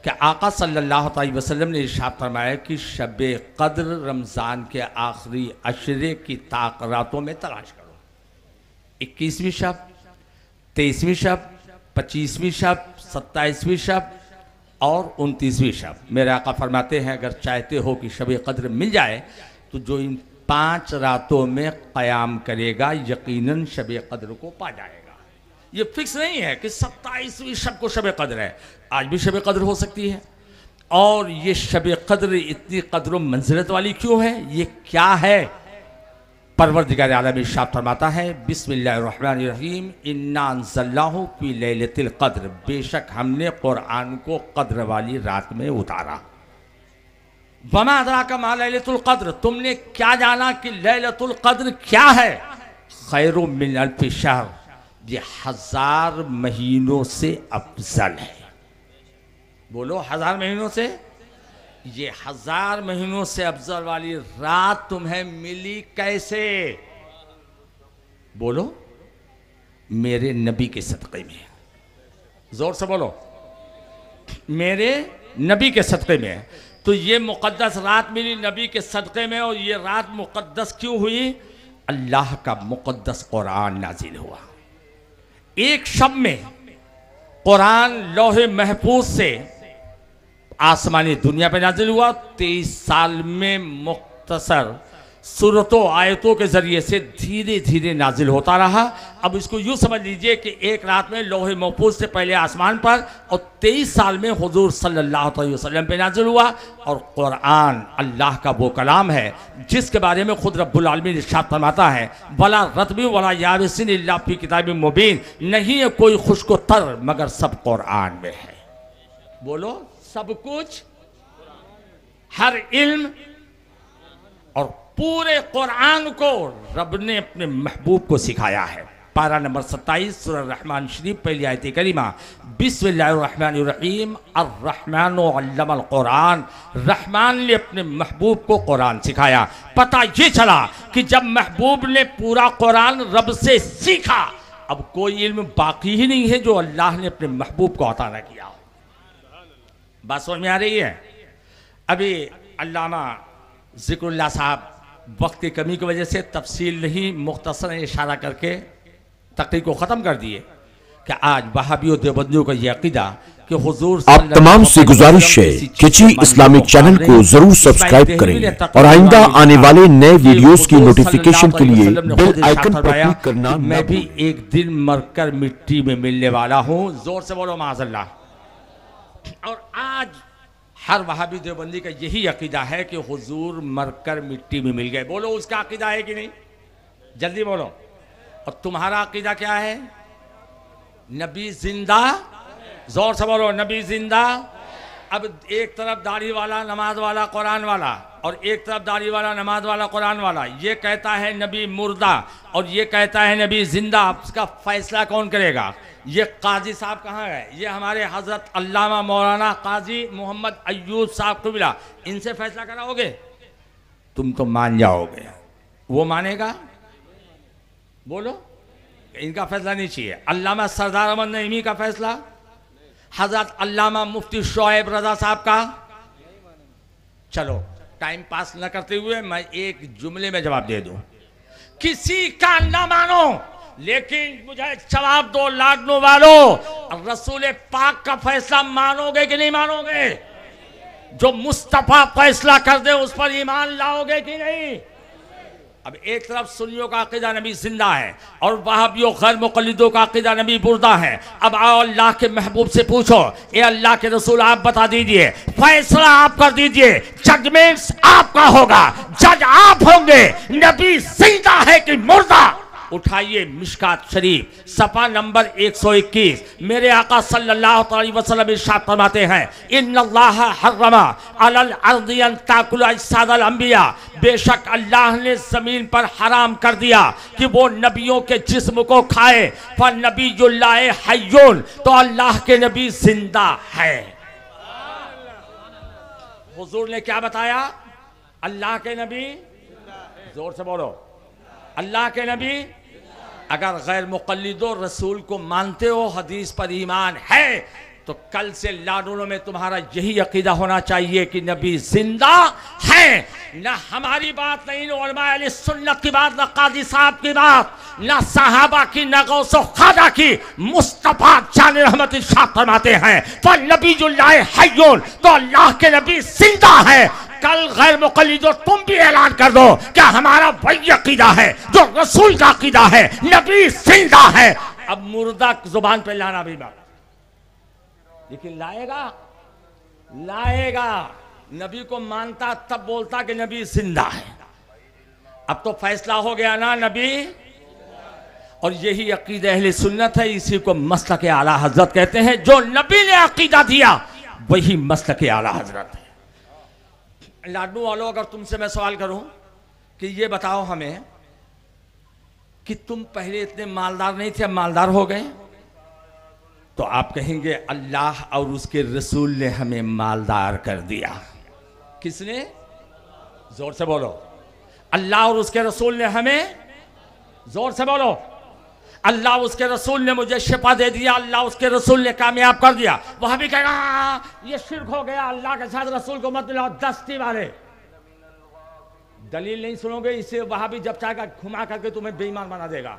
कि आका सल्लल्लाहु अलैहि वसल्लम ने इरशाद फरमाया कि शब कद्र रमज़ान के आखिरी अशरे की ताक रातों में तलाश करो। 21वीं शब, 23वीं शब, 25वीं शब, 27वीं शब और 29वीं शब। मेरे आका फरमाते हैं अगर चाहते हो कि शब कद्र मिल जाए तो जो इन 5 रातों में क़याम करेगा यकीनन शब कद्र को पा जाएगा। ये फिक्स नहीं है कि 27वीं शब को शब कद्र है, आज भी शब कद्र हो सकती है। और ये शब कद्र इतनी कद्र मंजिलत वाली क्यों है? ये क्या है? परवरदिगार आलम इरशाद फरमाता है बिस्मिल्लाहिर्रहमानिर्रहीम, इन्ना अंज़लनाहु फी लैलतिल क़द्र, बेशक हमने कुरान को कद्र वाली रात में उतारा। वमा अदराका मा लैलतुल क़द्र, तुमने क्या जाना कि लैलतुल क़द्र क्या है? खैरुम मिन अल्फि शहर, ये 1000 महीनों से अफजल है। बोलो 1000 महीनों से, ये 1000 महीनों से अफजल वाली रात तुम्हें मिली कैसे? बोलो मेरे नबी के सदक़े में, जोर से बोलो, मेरे नबी के सदक़े में। तो ये मुक़द्दस रात मिली नबी के सदक़े में। और ये रात मुक़द्दस क्यों हुई? अल्लाह का मुक़द्दस कुरान नाजिल हुआ। एक शब में कुरान लौहे महफूज से आसमानी दुनिया पे नाजिल हुआ। 23 साल में मुख्तसर सूरतों आयतों के जरिए से धीरे धीरे नाजिल होता रहा। अब इसको यूँ समझ लीजिए कि एक रात में लौहे महफूज से पहले आसमान पर, और 23 साल में हुजूर सल्लल्लाहु अलैहि वसल्लम पे नाजिल हुआ। और कुरान अल्लाह का वो कलाम है जिसके बारे में खुद रब्बुल आलमीन इरशाद फरमाता है वला रत्बी वला याबिसिन इल्ला फी किताबिम मुबीन, नहीं है कोई खुश्क तर मगर सब कुरान में है। बोलो सब कुछ, हर इल्म और पूरे कुरान को रब ने अपने महबूब को सिखाया है। पारा नंबर 27 सूरह रहमान शरीफ पहली आयत करीमा। बिस्मिल्लाहिर्रहमानिर्रहीम अर्रहमानु अल्लमल कुरान। रहमान ने अपने महबूब को कुरान सिखाया। पता ये चला कि जब महबूब ने पूरा कुरान रब से सीखा, अब कोई इल्म बाकी ही नहीं है जो अल्लाह ने अपने महबूब को अता न किया। बात समझ में आ रही है? अभी अल्लामा ज़िक्रुल्लाह साहब वक्त की कमी की वजह से तफसील नहीं, मुख्तसर इशारा करके तकरीर को ख़त्म कर दिए कि आज वहाबियों देवबंदियों का ये अकीदा कि हुजूर आप तमाम से गुजारिश है खिची इस्लामिक चैनल को जरूर सब्सक्राइब करें और आइंदा आने वाले नए वीडियोस की नोटिफिकेशन के लिए बेल आइकन पर क्लिक करना। मैं भी एक दिन मरकर मिट्टी में मिलने वाला हूँ। जोर से बोलो माज़अल्लाह। और आज हर वहाबी देवबंदी का यही अकीदा है कि हुजूर मरकर मिट्टी में मिल गए। बोलो उसका अकीदा है कि नहीं? जल्दी बोलो। और तुम्हारा अकीदा क्या है? नबी जिंदा। जोर से बोलो नबी जिंदा। अब एक तरफ दाढ़ी वाला, नमाज वाला, कुरान वाला, और एक तरफ दाढ़ी वाला, नमाज वाला, कुरान वाला, ये कहता है नबी मुर्दा और ये कहता है नबी जिंदा। उसका फैसला कौन करेगा? ये काजी साहब कहाँ है? ये हमारे हजरत अल्लामा मौलाना काजी मोहम्मद अय्यूब साहब को मिला, इनसे फैसला कराओगे? तुम तो मान जाओगे, वो मानेगा? बोलो, इनका फैसला नहीं चाहिए। अल्लामा सरदार अहमद नईमी का फैसला, हजरत अल्लामा मुफ्ती शोएब रजा साहब का। चलो टाइम पास न करते हुए मैं एक जुमले में जवाब दे दूं। किसी का न मानो, लेकिन मुझे जवाब दो लाडनो वालों, रसूल पाक का फैसला मानोगे कि नहीं मानोगे? जो मुस्तफा फैसला कर दे उस पर ईमान लाओगे कि नहीं? अब एक तरफ सुन्नियों का अकीदा नबी जिंदा है और वहाबियों गैर मुक़ल्लिदों का अकीदा नबी मुर्दा है। अब आओ अल्लाह के महबूब से पूछो, ए अल्लाह के रसूल आप बता दीजिए, फैसला आप कर दीजिए, जजमेंट्स आपका होगा, जज आप होंगे, नबी जिंदा है कि मुर्दा? उठाइए मिशकात शरीफ सफा नंबर 121। मेरे आका सल्लल्लाहु अलैहि वसल्लम इरशाद फरमाते हैं, इन्नल्लाह हर्रमा अलल अर्दी अन ताकुल अजसादल अंबिया। बेशक अल्लाह ने जमीन पर हराम कर दिया कि वो नबियों के जिस्म को खाए। फन नबीयुल्लाह हय्युन, तो अल्लाह के नबी जिंदा है। हुजूर ने क्या बताया? अल्लाह के नबी, जोर से बोलो, अल्लाह के नबी। अगर गैर मुक़ल्लिदो रसूल को मानते हो, हदीस पर ईमान है, तो कल से लाडुलों में तुम्हारा यही अकीदा होना चाहिए कि नबी जिंदा है। न हमारी बात, नहीं उलमा अहले सुन्नत की बात, न काजी साहब की बात, न सहाबा की, न गौसो खाजा की। मुस्तफा जान रहमत इरशाद फरमाते हैं, पर नबीयुल्लाह हय्युन, तो अल्लाह के नबी जिंदा है। कल गैर मुक़ल्लिदो तुम भी ऐलान कर दो क्या हमारा वही अकीदा है जो रसूल का अकीदा है, नबी जिंदा है। अब मुर्दा जुबान पे लाना भी बात, लेकिन लाएगा नबी को मानता तब बोलता कि नबी जिंदा है। अब तो फैसला हो गया ना, नबी। और यही अकीदा अहले सुन्नत है, इसी को मसलक आला हजरत कहते हैं। जो नबी ने अकीदा दिया वही मसलक आला हजरत है। लाडू वालों, अगर तुमसे मैं सवाल करूं कि ये बताओ हमें कि तुम पहले इतने मालदार नहीं थे, अब मालदार हो गए, तो आप कहेंगे अल्लाह और उसके रसूल ने हमें मालदार कर दिया। किसने? जोर से बोलो। अल्लाह और उसके रसूल ने हमें, जोर से बोलो, अल्लाह उसके रसूल ने मुझे शिफा दे दिया, अल्लाह उसके रसूल ने कामयाब कर दिया। वहां भी कहेगा ये शिर्क हो गया, अल्लाह के साथ रसूल को मत मिलाओ, दस्ती वाले। दलील नहीं सुनोगे, इसे वहां भी जब चाहेगा घुमा करके तुम्हें बेईमान बना देगा।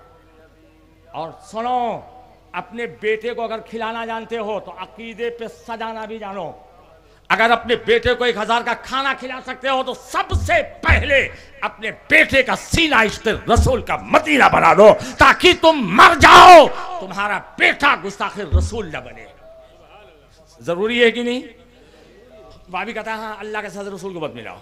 और सुनो, अपने बेटे को अगर खिलाना जानते हो तो अकीदे पे सजाना भी जानो। अगर अपने बेटे को 1000 का खाना खिला सकते हो तो सबसे पहले अपने बेटे का सीना इश्क़ रसूल का मदीना बना दो, ताकि तुम मर जाओ, तुम्हारा बेटा गुस्ताख रसूल न बने। जरूरी है कि नहीं? भाभी कहता है हाँ अल्लाह के साथ रसूल को मत मिलाओ।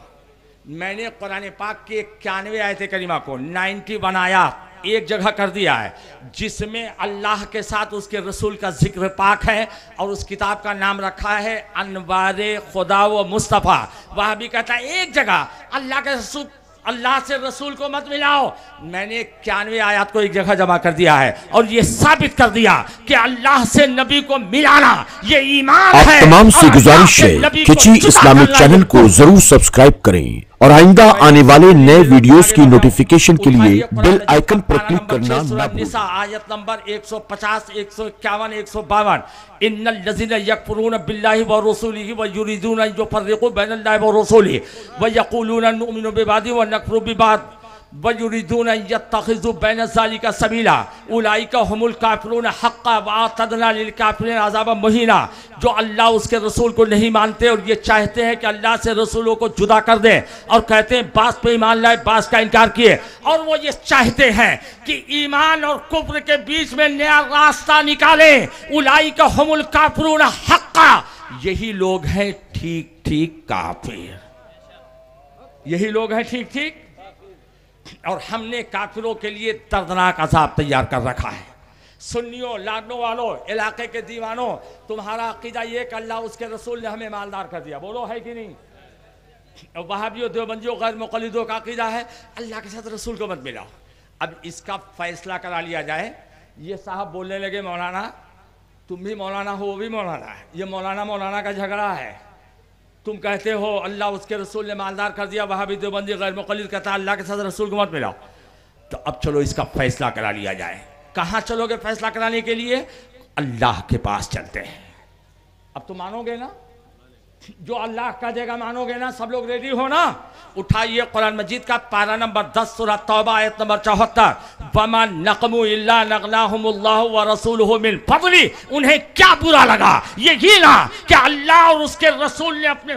मैंने कुरान पाक की 91 आयत करीमा को 91 आयात एक जगह कर दिया है, जिसमें अल्लाह के साथ उसके रसूल का जिक्र पाक है, और उस किताब का नाम रखा है अनवारे खुदा व मुस्तफ़ा। वह भी कहता है एक जगह अल्लाह के रसूल अल्लाह से रसूल को मत मिलाओ। मैंने 91 आयत को एक जगह जमा कर दिया है और ये साबित कर दिया कि अल्लाह से नबी को मिलाना ये ईमान है। आप तमाम से गुजारिश है खिची इस्लामिक चैनल को जरूर सब्सक्राइब करें और आइंदा आने वाले नए वीडियोस की नोटिफिकेशन के लिए बेल आइकन पर क्लिक करना ना भूलें। आयत नंबर 150, 151, 152 इन्नल लज़ीना यकफुरून बिल्लाहि व रसूलिहि व युरीदूना युफर्रिकू बैनल्लाहि व रसूलिहि व यक़ूलूना नुमिनु बिबादि व नकफुरु बिबाद व युरीदूना यत्तखिज़ू बैन ज़ालिका सबीला उलाइका हुमुल काफ़िरून हक़्क़ा व अअतदना लिल काफ़िरीन अज़ाबन मुहीना। जो अल्लाह उसके रसूल को नहीं मानते और ये चाहते हैं कि अल्लाह से रसूलों को जुदा कर दें और कहते हैं बास पे ईमान लाए, बास का इनकार किए, और वो ये चाहते हैं कि ईमान और कुफ्र के बीच में नया रास्ता निकालें। उलाइका हुमुल काफ़िरून हक़्क़ा, यही लोग हैं ठीक ठीक काफिर, यही लोग हैं ठीक ठीक। और हमने काफिरों के लिए दर्दनाक अजाब तैयार कर रखा है। सुन्नियों, लाडनों वालों, इलाके के दीवानों, तुम्हारा अकीदा ये कि अल्लाह उसके रसूल ने हमें मालदार कर दिया, बोलो है कि नहीं? और वहाबियों, देवबंदियों, गैर मुक़ल्लिदों का अकीदा है अल्लाह के साथ रसूल को मत मिलाओ। अब इसका फैसला करा लिया जाए। ये साहब बोलने लगे मौलाना तुम भी मौलाना हो, वो भी मौलाना है, ये मौलाना मौलाना का झगड़ा है। तुम कहते हो अल्लाह उसके रसूल ने मालदार कर दिया, वहां भी देवबंदी गैर मुक़ल्लिद कहता अल्लाह के साथ रसूल को मत मिलाओ। तो अब चलो इसका फैसला करा लिया जाए। कहाँ चलोगे फैसला कराने के लिए? अल्लाह के पास चलते हैं। अब तो मानोगे ना, जो अल्लाह का देगा मानोगे ना? सब लोग रेडी हो ना? उठाइए कुरान मजीद का पारा नंबर 10 सूरह तौबा आयत नंबर 74। वमा नक़मू इल्ला नग़नाहुमुल्लाहु व रसूलुहु मिन फ़ज़ली। उन्हें क्या बुरा लगा यही ना कि अल्लाह और उसके रसूल ने अपने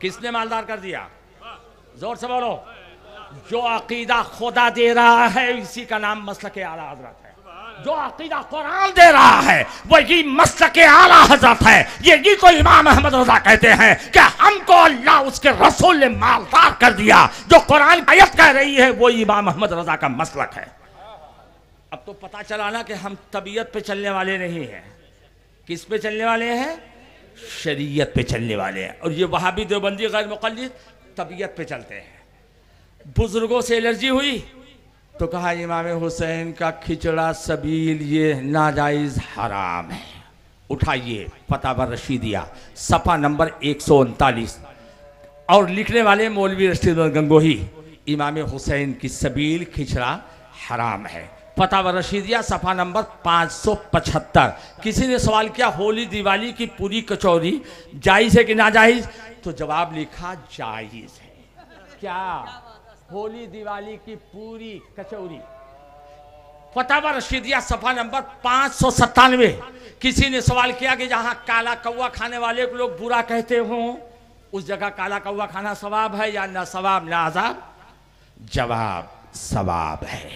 किसने मालदार कर दिया? जोर से बोलो। जो अकीदा खुदा दे रहा है इसी का नाम मसलक आला हज़रत है। जो अकीदा कुरान दे रहा है वही मसलक आला हज़रत है। यही तो इमाम अहमद रज़ा कहते हैं कि हमको अल्लाह उसके रसूल ने मालदार कर दिया। जो कुरान आयत कह रही है वो इमाम अहमद रज़ा का मसलक है। अब तो पता चला ना कि हम तबीयत पे चलने वाले नहीं हैं। किस पे चलने वाले हैं? शरीयत पे चलने वाले हैं। और ये वहाबी देवबंदी गैर मुक़ल्लिद तबीयत पे चलते हैं। बुजुर्गों से एलर्जी हुई तो कहा इमाम हुसैन का खिचड़ा सबील ये नाजायज़ हराम है। उठाइए फतावा रशीदिया सफ़ा नंबर 139 और लिखने वाले मौलवी रशीद गंगोही, इमाम हुसैन की सबील खिचड़ा हराम है। फतावा रशीदिया सफ़ा नंबर 575। किसी ने सवाल किया होली दिवाली की पूरी कचौरी जायज़ है कि नाजायज़? तो जवाब लिखा जायज़ है। क्या होली दिवाली की पूरी कचौरी? फतावा रशीदिया सफ़ा नंबर 597। किसी ने सवाल किया कि जहां काला कौवा खाने वाले को लोग बुरा कहते हों उस जगह काला कौवा खाना सवाब है या ना सवाब ना अज़ाब? जवाब सवाब है।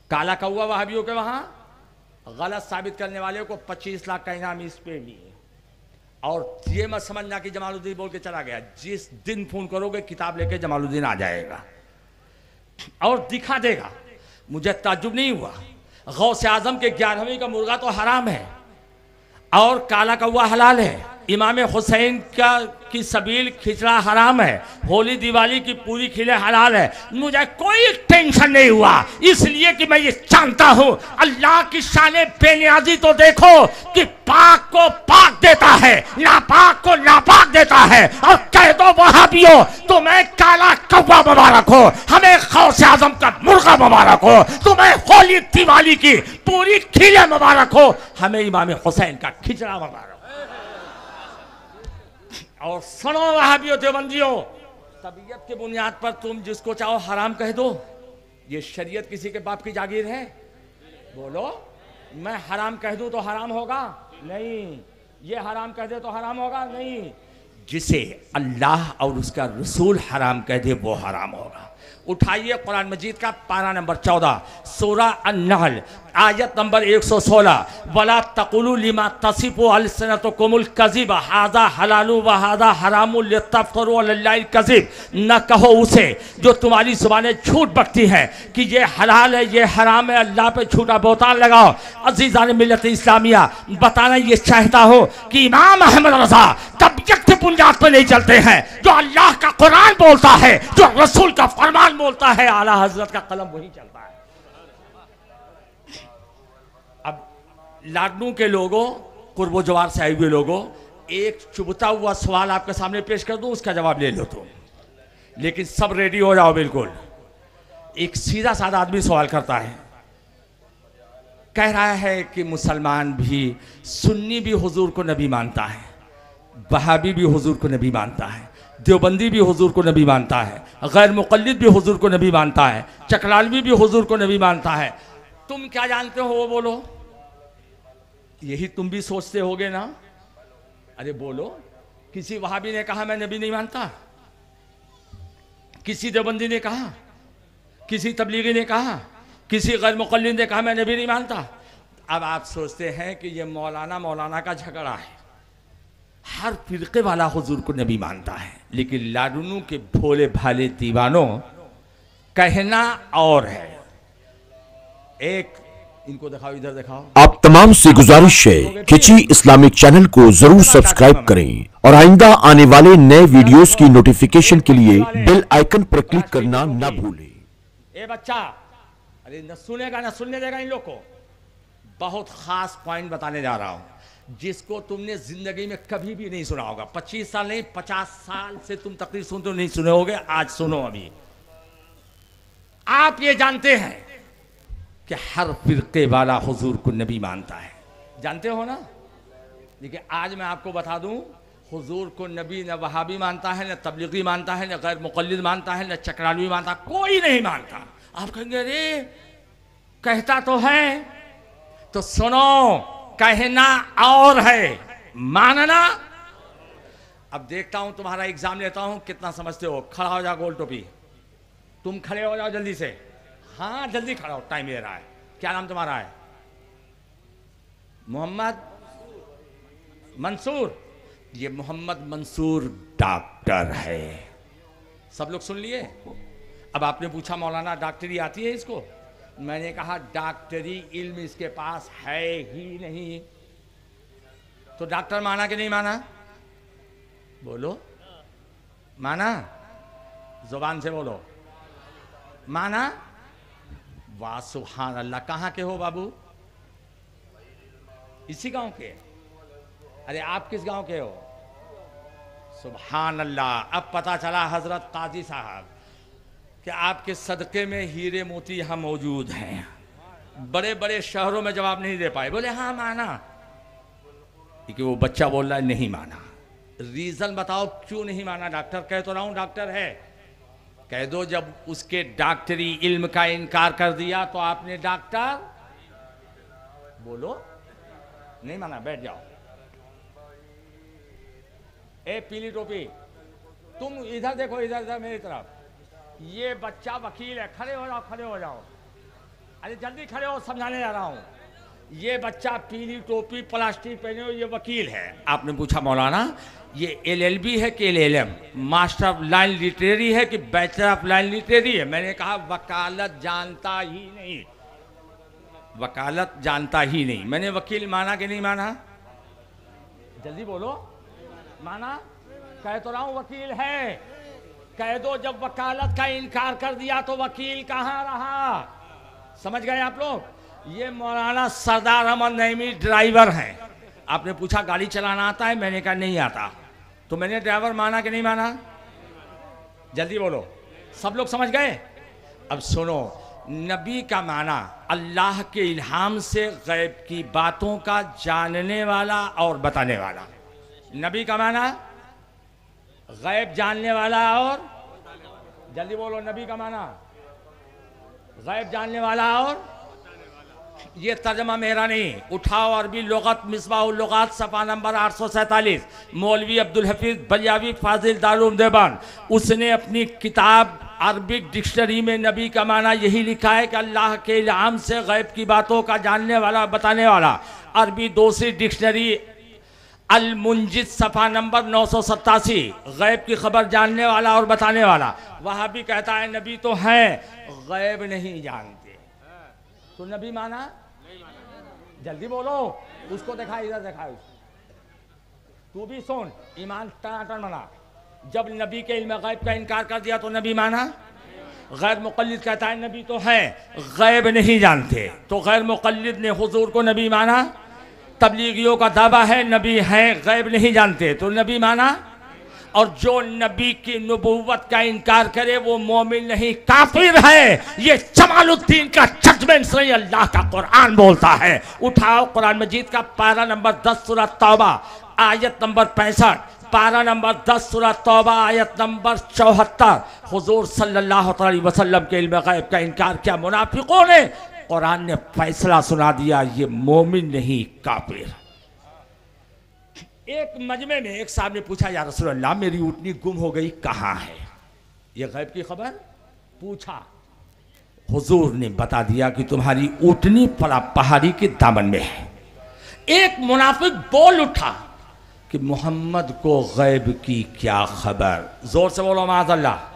काला कौवा वहाबियों के वहां गलत साबित करने वाले को 25 लाख का इनाम इस पे भी है। और ये मत समझना कि जमालुद्दीन बोल के चला गया। जिस दिन फोन करोगे किताब लेके जमालुद्दीन आ जाएगा और दिखा देगा। मुझे ताज्जुब नहीं हुआ। गौसे आजम के 11वीं का मुर्गा तो हराम है और काला कौवा हलाल है। इमाम हुसैन की सबील खिचड़ा हराम है। होली दिवाली की पूरी खिले हलाल है। मुझे कोई टेंशन नहीं हुआ, इसलिए कि मैं ये जानता हूं अल्लाह की शाने बेनियाजी तो देखो कि पाक को पाक देता है, नापाक को नापाक देता है। और कह दो वहाबियों तुम्हें काला कौवा मुबारक हो, हमें गौसे आजम का मुर्गा मुबारक हो, तुम्हें होली दिवाली की पूरी खिले मुबारक हो, हमें इमाम हुसैन का खिचड़ा मुबारक। और सुनो वहाबियों देवबंदियों, तबीयत के बुनियाद पर तुम जिसको चाहो हराम कह दो। ये शरीयत किसी के बाप की जागीर है? बोलो। मैं हराम कह दूं तो हराम होगा? नहीं। ये हराम कह दे तो हराम होगा? नहीं। जिसे अल्लाह और उसका रसूल हराम कह दे वो हराम होगा। उठाइए कुरान मजीद का पारा नंबर 14 सूरा अन-नहल आयत नंबर 116। वला तकुलू लिमा तसिफु अलसनतुकुमुल कज़िब हाज़ा हलालु व हाज़ा हरामुन लितफ्तरू अलल्लाहिल कज़िब। न कहो उसे जो तुम्हारी ज़ुबानें झूठ बकती हैं कि ये हलाल है ये हराम है, अल्लाह पे झूठा बहतान लगाओ। अज़ीज़ान मिल्लत इस्लामिया, बताना ये चाहता हो कि इमाम अहमद रज़ा तब यज्ञ बुनियाद पे नहीं चलते हैं, जो अल्लाह का कुरान बोलता है, जो रसूल का फरमान बोलता है, आला हजरत का कलम वही चलता है। अब लाडनू के लोगों, कुर्बो जवार से आए हुए लोगों, एक चुभता हुआ सवाल आपके सामने पेश कर दूं, उसका जवाब ले लो तुम, लेकिन सब रेडी हो जाओ बिल्कुल। एक सीधा साधा आदमी सवाल करता है, कह रहा है कि मुसलमान भी, सुन्नी भी हुजूर को नबी मानता है, वहाबी भी हुजूर को नबी मानता है, देवबंदी भी हुजूर को नबी मानता है, गैर मुक़ल्लिद भी हुजूर को नबी मानता है, चकलालवी भी हुजूर को नबी मानता है। तुम क्या जानते हो वो बोलो। यही तुम भी सोचते होगे ना। अरे बोलो, किसी वहाबी ने कहा मैं नबी नहीं मानता, किसी देवबंदी ने कहा, किसी तबलीगी ने कहा, किसी गैर मुक़ल्लिद ने कहा मैं नबी नहीं मानता। अब आप सोचते हैं कि ये मौलाना का झगड़ा है। हर फिरके वाला हुजूर को नबी मानता है, लेकिन लाडनू के भोले भाले दीवानों कहना और है। एक इनको दिखाओ, इधर दिखाओ। आप तमाम से गुजारिश है, खिची इस्लामिक चैनल को जरूर सब्सक्राइब करें और आइंदा आने वाले नए वीडियोस की नोटिफिकेशन के लिए बेल आइकन पर क्लिक करना ना भूलें। ए बच्चा, अरे न सुनेगा ना सुनने देगा इन लोग को। बहुत खास पॉइंट बताने जा रहा हूं, जिसको तुमने जिंदगी में कभी भी नहीं सुना होगा। 25 साल नहीं, 50 साल से तुम तकरीर सुनते हो, नहीं सुने होगे, आज सुनो। अभी आप ये जानते हैं कि हर फिरके वाला हुजूर को नबी मानता है, जानते हो ना। लेकिन आज मैं आपको बता दूं, हुजूर को नबी न वहाबी मानता है, न तबलीगी मानता है, न गैर मुक़ल्लिद मानता है, न चकरालवी मानता, कोई नहीं मानता। आप कहेंगे अरे कहता तो है, तो सुनो, कहना और है, मानना। अब देखता हूं, तुम्हारा एग्जाम लेता हूं, कितना समझते हो। खड़ा हो जाओ, गोल टोपी, तुम खड़े हो जाओ जल्दी से। हाँ जल्दी खड़ा हो, टाइम ले रहा है। क्या नाम तुम्हारा है? मोहम्मद मंसूर। ये मोहम्मद मंसूर डॉक्टर है। सब लोग सुन लिए। अब आपने पूछा मौलाना डॉक्टरी आती है इसको? मैंने कहा डॉक्टरी इल्म इसके पास है ही नहीं। तो डॉक्टर माना कि नहीं माना? बोलो, माना? जुबान से बोलो, माना? वाह सुभान अल्लाह। कहाँ के हो बाबू? इसी गांव के? अरे आप किस गांव के हो? सुभान अल्लाह। अब पता चला हजरत काजी साहब कि आपके सदक़े में हीरे मोती यहाँ मौजूद हैं। बड़े बड़े शहरों में जवाब नहीं दे पाए, बोले हाँ माना। क्योंकि वो बच्चा बोल रहा है नहीं माना। रीज़न बताओ क्यों नहीं माना? डॉक्टर कह तो रहा हूँ, डॉक्टर है। कह दो जब उसके डॉक्टरी इल्म का इनकार कर दिया तो आपने डॉक्टर बोलो नहीं माना। बैठ जाओ। ए पीली टोपी, तुम इधर देखो, इधर इधर मेरी तरफ। ये बच्चा वकील है। खड़े हो जाओ, खड़े हो जाओ। अरे जल्दी खड़े हो, समझाने जा रहा हूँ। ये बच्चा पीली टोपी प्लास्टिक पहने हो, ये वकील है। आपने पूछा मौलाना ये LLB है कि LLM, master of line literary है कि बैचलर ऑफ लाइन लिटरेरी है? मैंने कहा वकालत जानता ही नहीं, वकालत जानता ही नहीं। मैंने वकील माना कि नहीं माना? जल्दी बोलो, माना? कह तो रहा हूं वकील है। कह दो जब वकालत का इनकार कर दिया तो वकील कहां रहा? समझ गए आप लोग? ये मौलाना सरदार अहमद नईमी ड्राइवर हैं। आपने पूछा गाड़ी चलाना आता है? मैंने कहा नहीं आता। तो मैंने ड्राइवर माना कि नहीं माना? जल्दी बोलो। सब लोग समझ गए? अब सुनो, नबी का माना अल्लाह के इल्हाम से गैब की बातों का जानने वाला और बताने वाला। नबी का माना गैब जानने वाला और, जल्दी बोलो, नबी का माना गैब जानने वाला और, ये तर्जमा मेरा नहीं, उठाओ अरबी लुगत मिसबाहुल लुगात सफ़ा नंबर 847, मौलवी अब्दुल हफीज बलियावी फाजिल दारुल देवान। उसने अपनी किताब अरबिक डिक्शनरी में नबी का माना यही लिखा है कि अल्लाह के इल्हाम से गैब की बातों का जानने वाला, बताने वाला। अरबी दूसरी डिक्शनरी अल मुंजिद सफ़ा नंबर 987, गैब की खबर जानने वाला और बताने वाला। वहाँ भी कहता है नबी तो हैं, गैब नहीं जानते। तो नबी माना? जल्दी बोलो। उसको देखा, इधर देखा। तू भी सुन, ईमान टनाटन बना। जब नबी के इल्म गैब का इनकार कर दिया तो नबी माना। गैर मुक़ल्लिद कहता है नबी तो है, गैब नहीं जानते, तो गैर मुक़ल्लिद ने हुजूर को नबी माना। तबलीगियों का दावा है नबी है, गैब नहीं जानते, तो नबी माना। और जो नबी की नबूवत का इनकार करे वो मोमिन नहीं, काफिर है। ये जमालुद्दीन का जजमेंट से अल्लाह का कुरान बोलता है। उठाओ कुरान मजीद का पारा नंबर 10 सूरह तौबा आयत नंबर 65, पारा नंबर 10 सूरह तौबा आयत नंबर 74। हुजूर सल्लल्लाहु अलैहि वसल्लम के इल्म गैब का इनकार किया मुनाफिकों ने, कुरान ने फैसला सुना दिया ये मोमिन नहीं काफिर। एक मजमे में एक साहब ने पूछा, या रसूल अल्लाह मेरी ऊँटनी गुम हो गई, कहाँ है? ये गैब की खबर पूछा। हुजूर ने बता दिया कि तुम्हारी ऊँटनी फला पहाड़ी के दामन में है। एक मुनाफिक बोल उठा कि मोहम्मद को गैब की क्या खबर? जोर से बोलो माज़अल्लाह।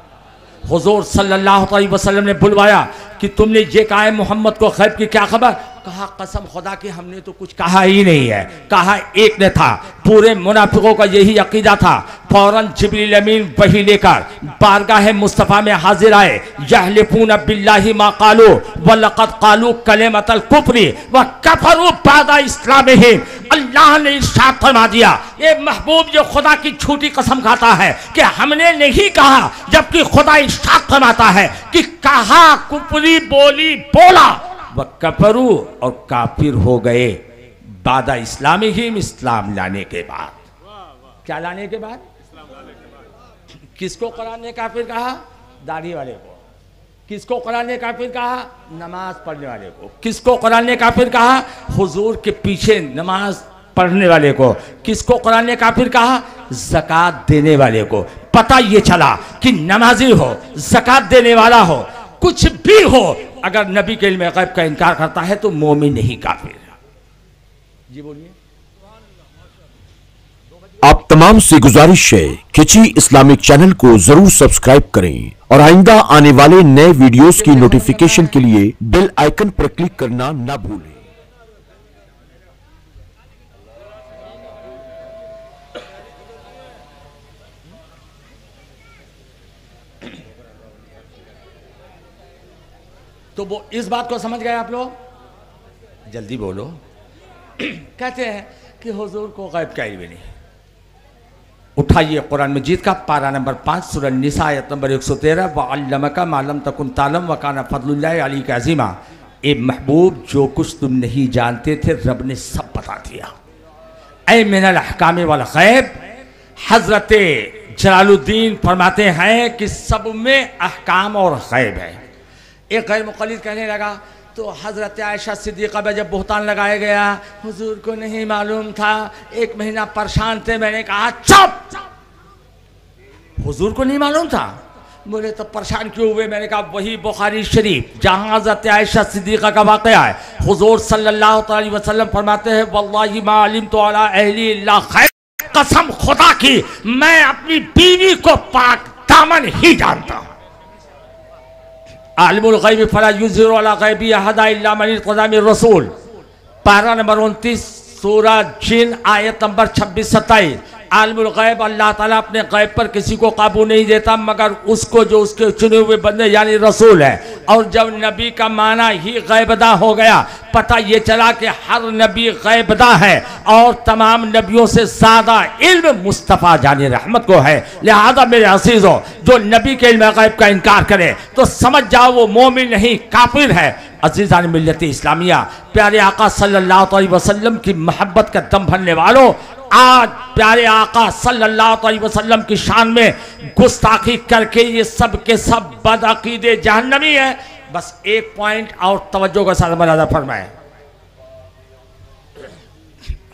हुजूर सल्लल्लाहु अलैहि वसल्लम ने बुलवाया कि तुमने ये कहा है मोहम्मद को गैब की क्या खबर? कहा कसम खुदा की हमने तो कुछ कहा ही नहीं है। कहा एक ने था, पूरे मुनाफिकों का यही अकीदा था। फौरन जिब्रील अमीन वही लेकर बारगाह मुस्तफ़ा में हाजिर आए। यहलिफून बिल्लाहि मा कालू व लक़द कालू कलिमतल कुफ्री व कफरू बादा इस्लामिहिम। अल्लाह ने इरशाद फरमा दिया, ये महबूब जो खुदा की झूठी कसम खाता है कि हमने नहीं कहा, जबकि खुदा इरशाद फरमाता है कि कहा, कुफरी बोली, बोला, वह कफरू और काफिर हो गए बादा इस्लामिहिम, इस्लाम लाने के बाद। क्या लाने के बाद? किसको कुरान ने काफिर कहा? दाढ़ी वाले को। किसको कुरान ने काफिर कहा? नमाज पढ़ने वाले को। किसको कुरान ने काफिर कहा? हुजूर के पीछे नमाज पढ़ने वाले को। किसको कुरान ने काफिर कहा? ज़कात देने वाले को। पता ये चला कि नमाजी हो, ज़कात देने वाला हो, कुछ भी हो, अगर नबी के इल्म गैब का इनकार करता है तो मोमिन नहीं काफिर। जी बोलिए। आप तमाम से गुजारिश है खिची इस्लामिक चैनल को जरूर सब्सक्राइब करें और आइंदा आने वाले नए वीडियोस की नोटिफिकेशन के लिए बेल आइकन पर क्लिक करना ना भूलें। तो वो इस बात को समझ गए आप लोग? जल्दी बोलो। कहते हैं कि हुजूर को गैब का इल्म नहीं। उठाइए कुरान मजीद का पारा नंबर 5 सूरह निसा आयत नंबर 113, व अल्लमका मा लम तकुन तालम व काना फज़लुल्लाहि अलैका अज़ीमा। ए महबूब जो कुछ तुम नहीं जानते थे रब ने सब बता दिया। ऐ मिनल अहकाम वल गैब, हजरत जलालुद्दीन फरमाते हैं कि सब में अहकाम और गैब है। एक गैर मुक़ल्लिद कहने लगा तो हज़रत आयशा सिद्दीक़ा पे जब बुहतान लगाया गया, हुजूर को नहीं मालूम था, 1 महीना परेशान थे। मैंने कहा चुप, हुजूर को नहीं मालूम था? बोले तो परेशान क्यों हुए? मैंने कहा वही बुखारी शरीफ जहाँ हज़रत आयशा सिद्दीक़ा का वाक़या है। हुजूर सल्लल्लाहु अलैहि वसल्लम फरमाते हैं वल्लाहि मा अलिमतु अला अहली इल्ला खैर, कसम खुदा की मैं अपनी बीवी को पाक दामन ही जानता हूँ। आलिमुल गैब फला युज़हिरु अला गैबी अहदा इल्ला मन इर्तज़ा मिर रसूल, पारा नंबर 29 सूरह जिन आयत नंबर 26-27। आलिमुल गैब अल्लाह ताला अपने गैब पर किसी को काबू नहीं देता मगर उसको जो उसके चुने हुए बंदे यानी रसूल है। और जब नबी का माना ही गैबदा हो गया, पता ये चला कि हर नबी गैबदा है और तमाम नबियों से ज़्यादा इल्म मुस्तफ़ा जानी रहमत को है। लिहाजा मेरे अज़ीज़ों, जो नबी के इल्म गैब का इनकार करे तो समझ जाओ वो मोमिन नहीं काफिर है। अज़ीज़ान मिल्लत इस्लामिया, प्यारे आका सल्लल्लाहु अलैहि वसल्लम की मोहब्बत का दम भरने वालों, आज प्यारे आका सल्लल्लाहु अलैहि वसल्लम की शान में गुस्ताखी करके ये सब के सब बदअकीदे जहन्नमी है। बस एक पॉइंट और तवज्जो के साथ मुलाज़ा फरमाएं।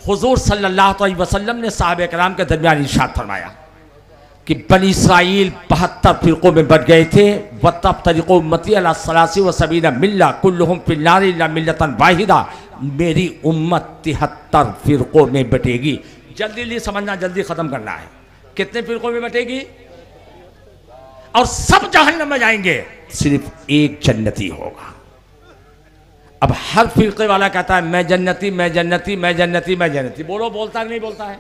हुजूर सल्लल्लाहु अलैहि वसल्लम ने साहबे कराम के दरमियान इरशाद फरमाया कि बनी इसराइल 72 फिरकों में बट गए थे। वतब तरीक़ो उम्मती अला सलासी व सबीना मिल्ला कुल्लुहुम फिन नार इल्ला मिल्लतन वाहिदा, मेरी उम्मत 73 फिरकों में बटेगी। जल्दी समझना, जल्दी ख़त्म करना है। कितने फिरकों में बटेगी? और सब जहन्नम में जाएंगे, सिर्फ एक जन्नती होगा। अब हर फिरके वाला कहता है मैं जन्नती, मैं जन्नती, मैं जन्नती, मैं जन्नती। बोलो, बोलता नहीं बोलता है?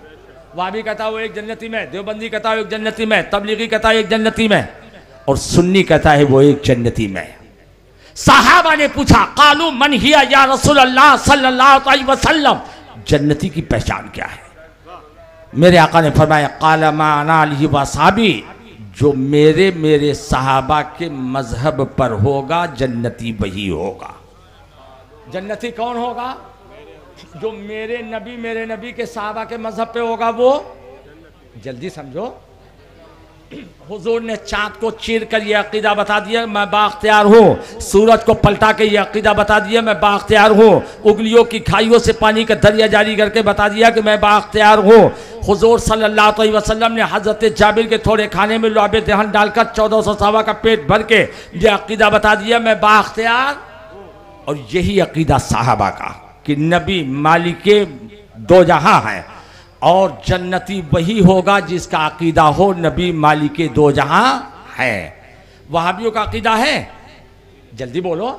वाबी कहता है वो एक जन्नती में, देवबंदी कहता है एक जन्नती में, तबलीगी कहता है एक जन्नती में, और सुन्नी कहता है वो एक जन्नती में। सहाबा ने पूछा कालू मन हिया या रसूल अल्लाह सल्लल्लाहु अलैहि वसल्लम, जन्नती की पहचान क्या है? मेरे आका ने फरमाया काला मा अना अलैहि वसाबी, जो मेरे सहाबा के मजहब पर होगा जन्नती वही होगा। जन्नती कौन होगा? जो मेरे नबी के सहाबा के मजहब पे होगा वो। जल्दी समझो, हुजूर ने चांद को चीर कर यह अकीदा बता दिया मैं बाख्तियार हूँ, सूरज को पलटा के यह अकीदा बता दिया मैं बाख्तियार हूँ, उंगलियों की खाइयों से पानी का दरिया जारी करके बता दिया कि मैं बाख्तियार हूँ। हुजूर सल्लल्लाहु अलैहि वसल्लम ने हजरत जाबिर के थोड़े खाने में लुआबे दहन डालकर 1400 सहाबा का पेट भर के यह अकीदा बता दिया मैं बाख्तियार। और यही अकीदा सहाबा का कि नबी मालिके दो जहां है और जन्नती वही होगा जिसका अकीदा हो नबी मालिके दो जहां है। वहाबियों का अकीदा है, जल्दी बोलो,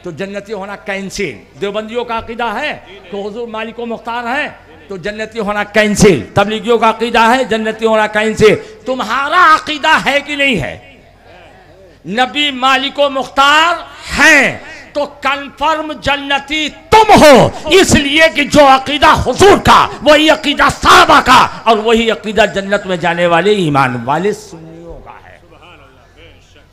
तो जन्नती होना कैंसिल। देवबंदियों का अकीदा है तो हुजूर मालिको मुख्तार है तो जन्नती होना कैंसिल। तबलीगियों का अकीदा है जन्नती होना कैंसिल। तुम्हारा अकीदा है कि नहीं है? नबी मालिको मुख्तार है तो कन्फर्म जन्नती तुम हो, इसलिए कि जो अकीदा हुजूर का वही अकीदा सहाबा का और वही अकीदा जन्नत में जाने वाले ईमान वाले सुन्नियों का है।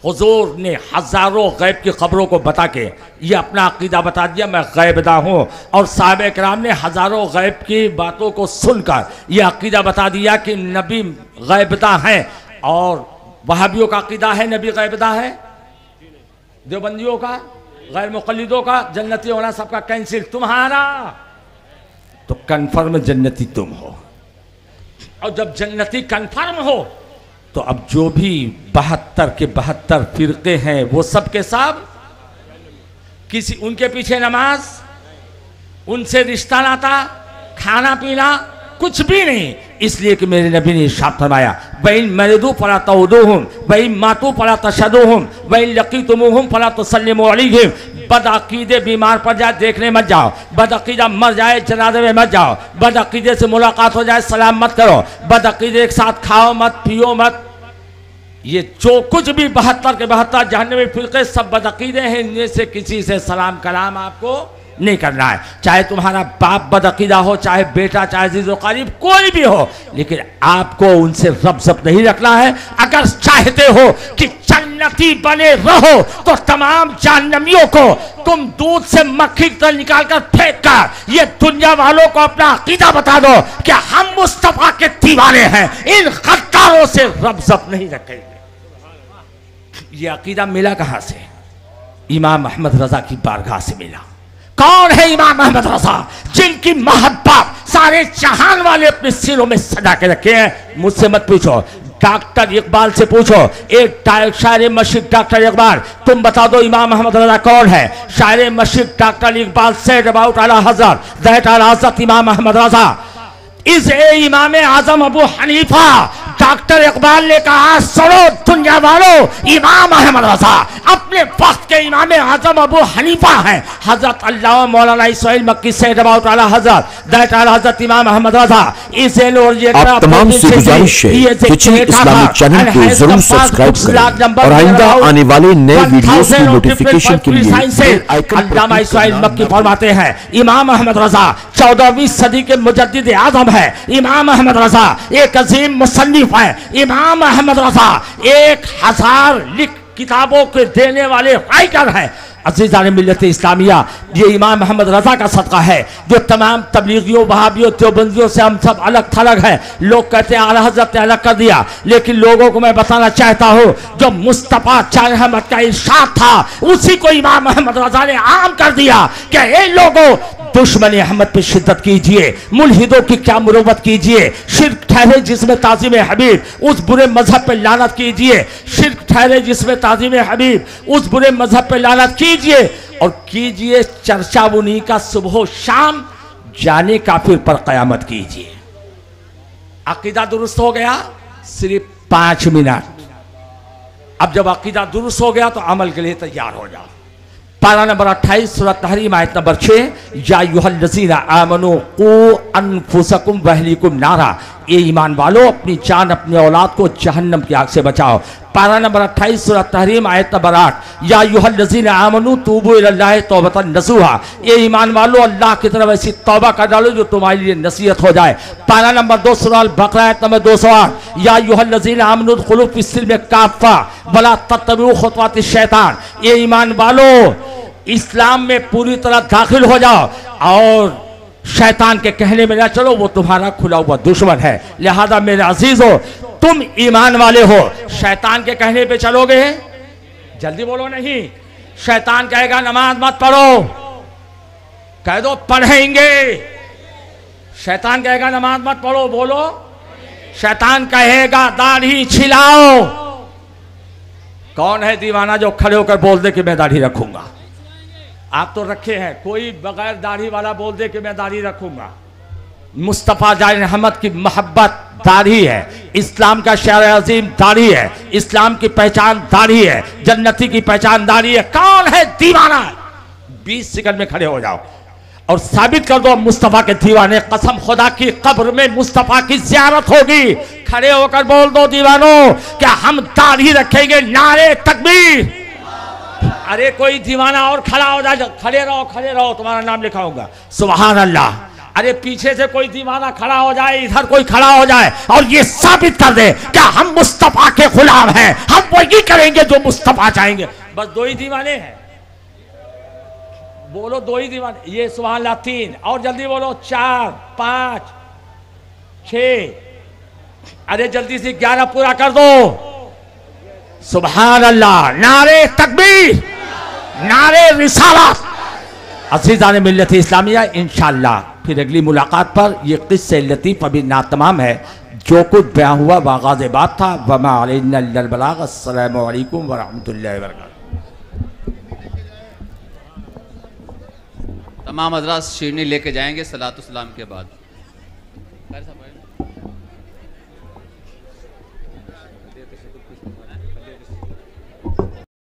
हुजूर ने हजारों गैब की खबरों को बता के ये अपना अकीदा बता दिया मैं गैबदा हूँ, और साहबे किराम ने हजारों गैब की बातों को सुनकर यह अकीदा बता दिया कि नबी गैबदा हैं। और वहाबियों का अकीदा है नबी गैबदा है, देवबंदियों का गैर मुक़ल्लिदों का जन्नती होना सबका कैंसिल। तुम्हारा तो कन्फर्म जन्नती तुम हो, और जब जन्नती कन्फर्म हो तो अब जो भी 72 के 72 फिरके हैं वो सब के सब किसी उनके पीछे नमाज, उनसे रिश्ता नाता, खाना पीना कुछ भी नहीं, इसलिए कि मेरे नबी ने इरशाद फरमाया वइन मरिदू फला तउदूहुम वइन मातू फला तशदूहुम वइन लकीतुमुहुम फला तुसल्लिमू अलैहिम। बदअकीदे बीमार पड़ जाए देखने मत जाओ, बदअकीदा मर जाए जनाजे में मत जाओ, बदअकीदे से मुलाकात हो जाए सलाम मत करो, बदअकीदे के साथ खाओ मत पियो मत। ये जो कुछ भी 72 के 72 जहन्नमी फिरके सब बदअकीदे हैं, इनमें से किसी से सलाम कलाम आपको नहीं करना है। चाहे तुम्हारा बाप बदअकीदा हो, चाहे बेटा, चाहे अजीज़ व करीब कोई भी हो, लेकिन आपको उनसे रब्ज़त नहीं रखना है। अगर चाहते हो कि जन्नती बने रहो तो तमाम जहन्नमियों को तुम दूध से मक्खी की तरह निकाल कर फेंक कर ये दुनिया वालों को अपना अकीदा बता दो कि हम मुस्तफा के दीवाने हैं, इन गद्दारों से रब्ज़त नहीं रखेंगे। ये अकीदा मिला कहां से? इमाम अहमद रजा की बारगाह से मिला। कौन है इमाम अहमद रजा? जिनकी मोहब्बत सारे जहान वाले अपने सिरों में सजा के रखे हैं। मुझसे मत पूछो, डॉक्टर इकबाल से पूछो। एक शायर मशीक डॉक्टर इकबाल, तुम बता दो इमाम अहमद रजा कौन है? शायर मशीक डॉक्टर इकबाल सेड अबाउट आला हजरत दैट आला हजरत इमाम अहमद रजा इस इमाम आजम अबू हनीफा। डॉक्टर इकबाल ने कहा सुनो दुनिया वालों, इमाम अहमद रजा अपने वक्त के इमाम आजम अबू हनीफा हैं। हजरत अल्लामा मौलाना इस्माइल मक्की सेड अबाउट आला हजरत दैट आला हजरत इमाम अहमद रजा। आप तमाम से गुजारिश है कि इस्लामिक चैनल को जरूर सब्सक्राइब करें और आइंदा आने वाले नए वीडियोस की नोटिफिकेशन के लिए अल्लामा इस्माइल मक्की फरमाते हैं इमाम अहमद रजा 14वीं सदी के मुजद्दिद आजम है। इमाम अहमद रजा एक अजीम मुसन्निफ है। इमाम अहमद रजा 1000 किताबों के देने वाले राइटर हैं। अज़ीज़ान मिल्लत इस्लामिया, ये इमाम अहमद रजा का सदका है जो तमाम तबलीगियों, वहाबियों, देवबंदियों से हम सब अलग थलग है। लोग कहते हैं आला हज़रत ने अलग कर दिया, लेकिन लोगों को मैं बताना चाहता हूँ जो मुस्तफ़ा चार अहमद का इरशाद था उसी को इमाम अहमद रजा ने आम कर दिया कि ए लोगों, दुश्मन अहमद पे शिद्दत कीजिए, मुल्हिदों की क्या मुरव्वत कीजिए, शिर्क ठहरे जिसमें ताज़ीम हबीब उस बुरे मजहब पे लानत कीजिए, शिर्क ठहरे जिसमें ताज़ीम हबीब उस बुरे मजहब पे लानत कीजिए, और कीजिए चर्चा उन्हीं का सुबह शाम, जाने काफिर पर कयामत कीजिए। अकीदा दुरुस्त हो गया सिर्फ 5 मिनट। अब जब अकीदा दुरुस्त हो गया तो अमल के लिए तैयार हो जाओ। पारा नंबर 28 सूरत तहरीम आयत नंबर 6 या अय्युहल्लज़ीना आमनू क़ू अनफुसकुम व अहलीकुम नारा। ये ईमान वालों अपनी जान अपनी औलाद को जहन्नम की आग से बचाओ। पारा नंबर 28 सूरह तहरीम आयत नंबर 8, या अय्युहल्लज़ीना आमनू तूबू इलल्लाहि तौबतन नसूहा, ये ईमान वालों अल्लाह की तरफ ऐसी तौबा कर डालो जो तुम्हारे लिए नसीहत हो जाए। पारा नंबर 2 सूरह अल बकरा आयत नंबर 208, या अय्युहल्लज़ीना आमनू उदखुलू फिस्सिल्मि काफ़ा वला तत्तबिऊ खुतवातिश शैतान, ये ईमान वालों इस्लाम में पूरी तरह दाखिल हो जाओ और शैतान के कहने में ना चलो, वो तुम्हारा खुला हुआ दुश्मन है। लिहाजा मेरे अजीजों, तुम ईमान वाले हो, शैतान के कहने पे चलोगे? जल्दी बोलो नहीं। शैतान कहेगा नमाज मत पढ़ो, कह दो पढ़ेंगे। शैतान कहेगा नमाज मत पढ़ो, बोलो। शैतान कहेगा दाढ़ी छिलाओ। कौन है दीवाना जो खड़े होकर बोल दे कि मैं दाढ़ी रखूंगा? आप तो रखे हैं, कोई बगैर दाढ़ी वाला बोल दे कि मैं दाढ़ी रखूंगा। मुस्तफ़ा जान अहमद की मोहब्बत दाढ़ी है, इस्लाम का शअर अजीम दाढ़ी है, इस्लाम की पहचान दाढ़ी है, जन्नती की पहचान दाढ़ी है। कौन है दीवाना? 20 सेकंड में खड़े हो जाओ और साबित कर दो मुस्तफ़ा के दीवाने। कसम खुदा की कब्र में मुस्तफ़ा की ज़ियारत होगी। खड़े होकर बोल दो दीवानों क्या हम दाढ़ी रखेंगे? नारे तकबीर। अरे कोई दीवाना और खड़ा हो जाए, खड़े रहो, तुम्हारा नाम लिखा होगा। सुभान अल्लाह। अरे पीछे से कोई दीवाना खड़ा हो जाए, इधर कोई खड़ा हो जाए और ये साबित कर दे क्या हम मुस्तफ़ा के गुलाम हैं, हम वही करेंगे जो मुस्तफ़ा चाहेंगे। बस 2 ही दीवाने हैं, बोलो 2 ही दीवाने। ये सुभान अल्लाह 3, और जल्दी बोलो 4, 5, 6। अरे जल्दी से 11 पूरा कर दो। सुभान अल्लाह। नारे तकबीर, नारे रिसालत। अज़ीज़ान मिल्लत इस्लामिया, इंशाअल्लाह फिर अगली मुलाकात पर ये क़िस्सा लतीफ़ अभी नातमाम है। जो कुछ बयां हुआ वाग़ाज़ बात था। वमा अलैना इल्लल बलाग़। अस्सलामु अलैकुम व रहमतुल्लाहि व बरकातुहू। तमाम हज़रात शीरनी लेके जाएंगे सलातो सलाम के बाद।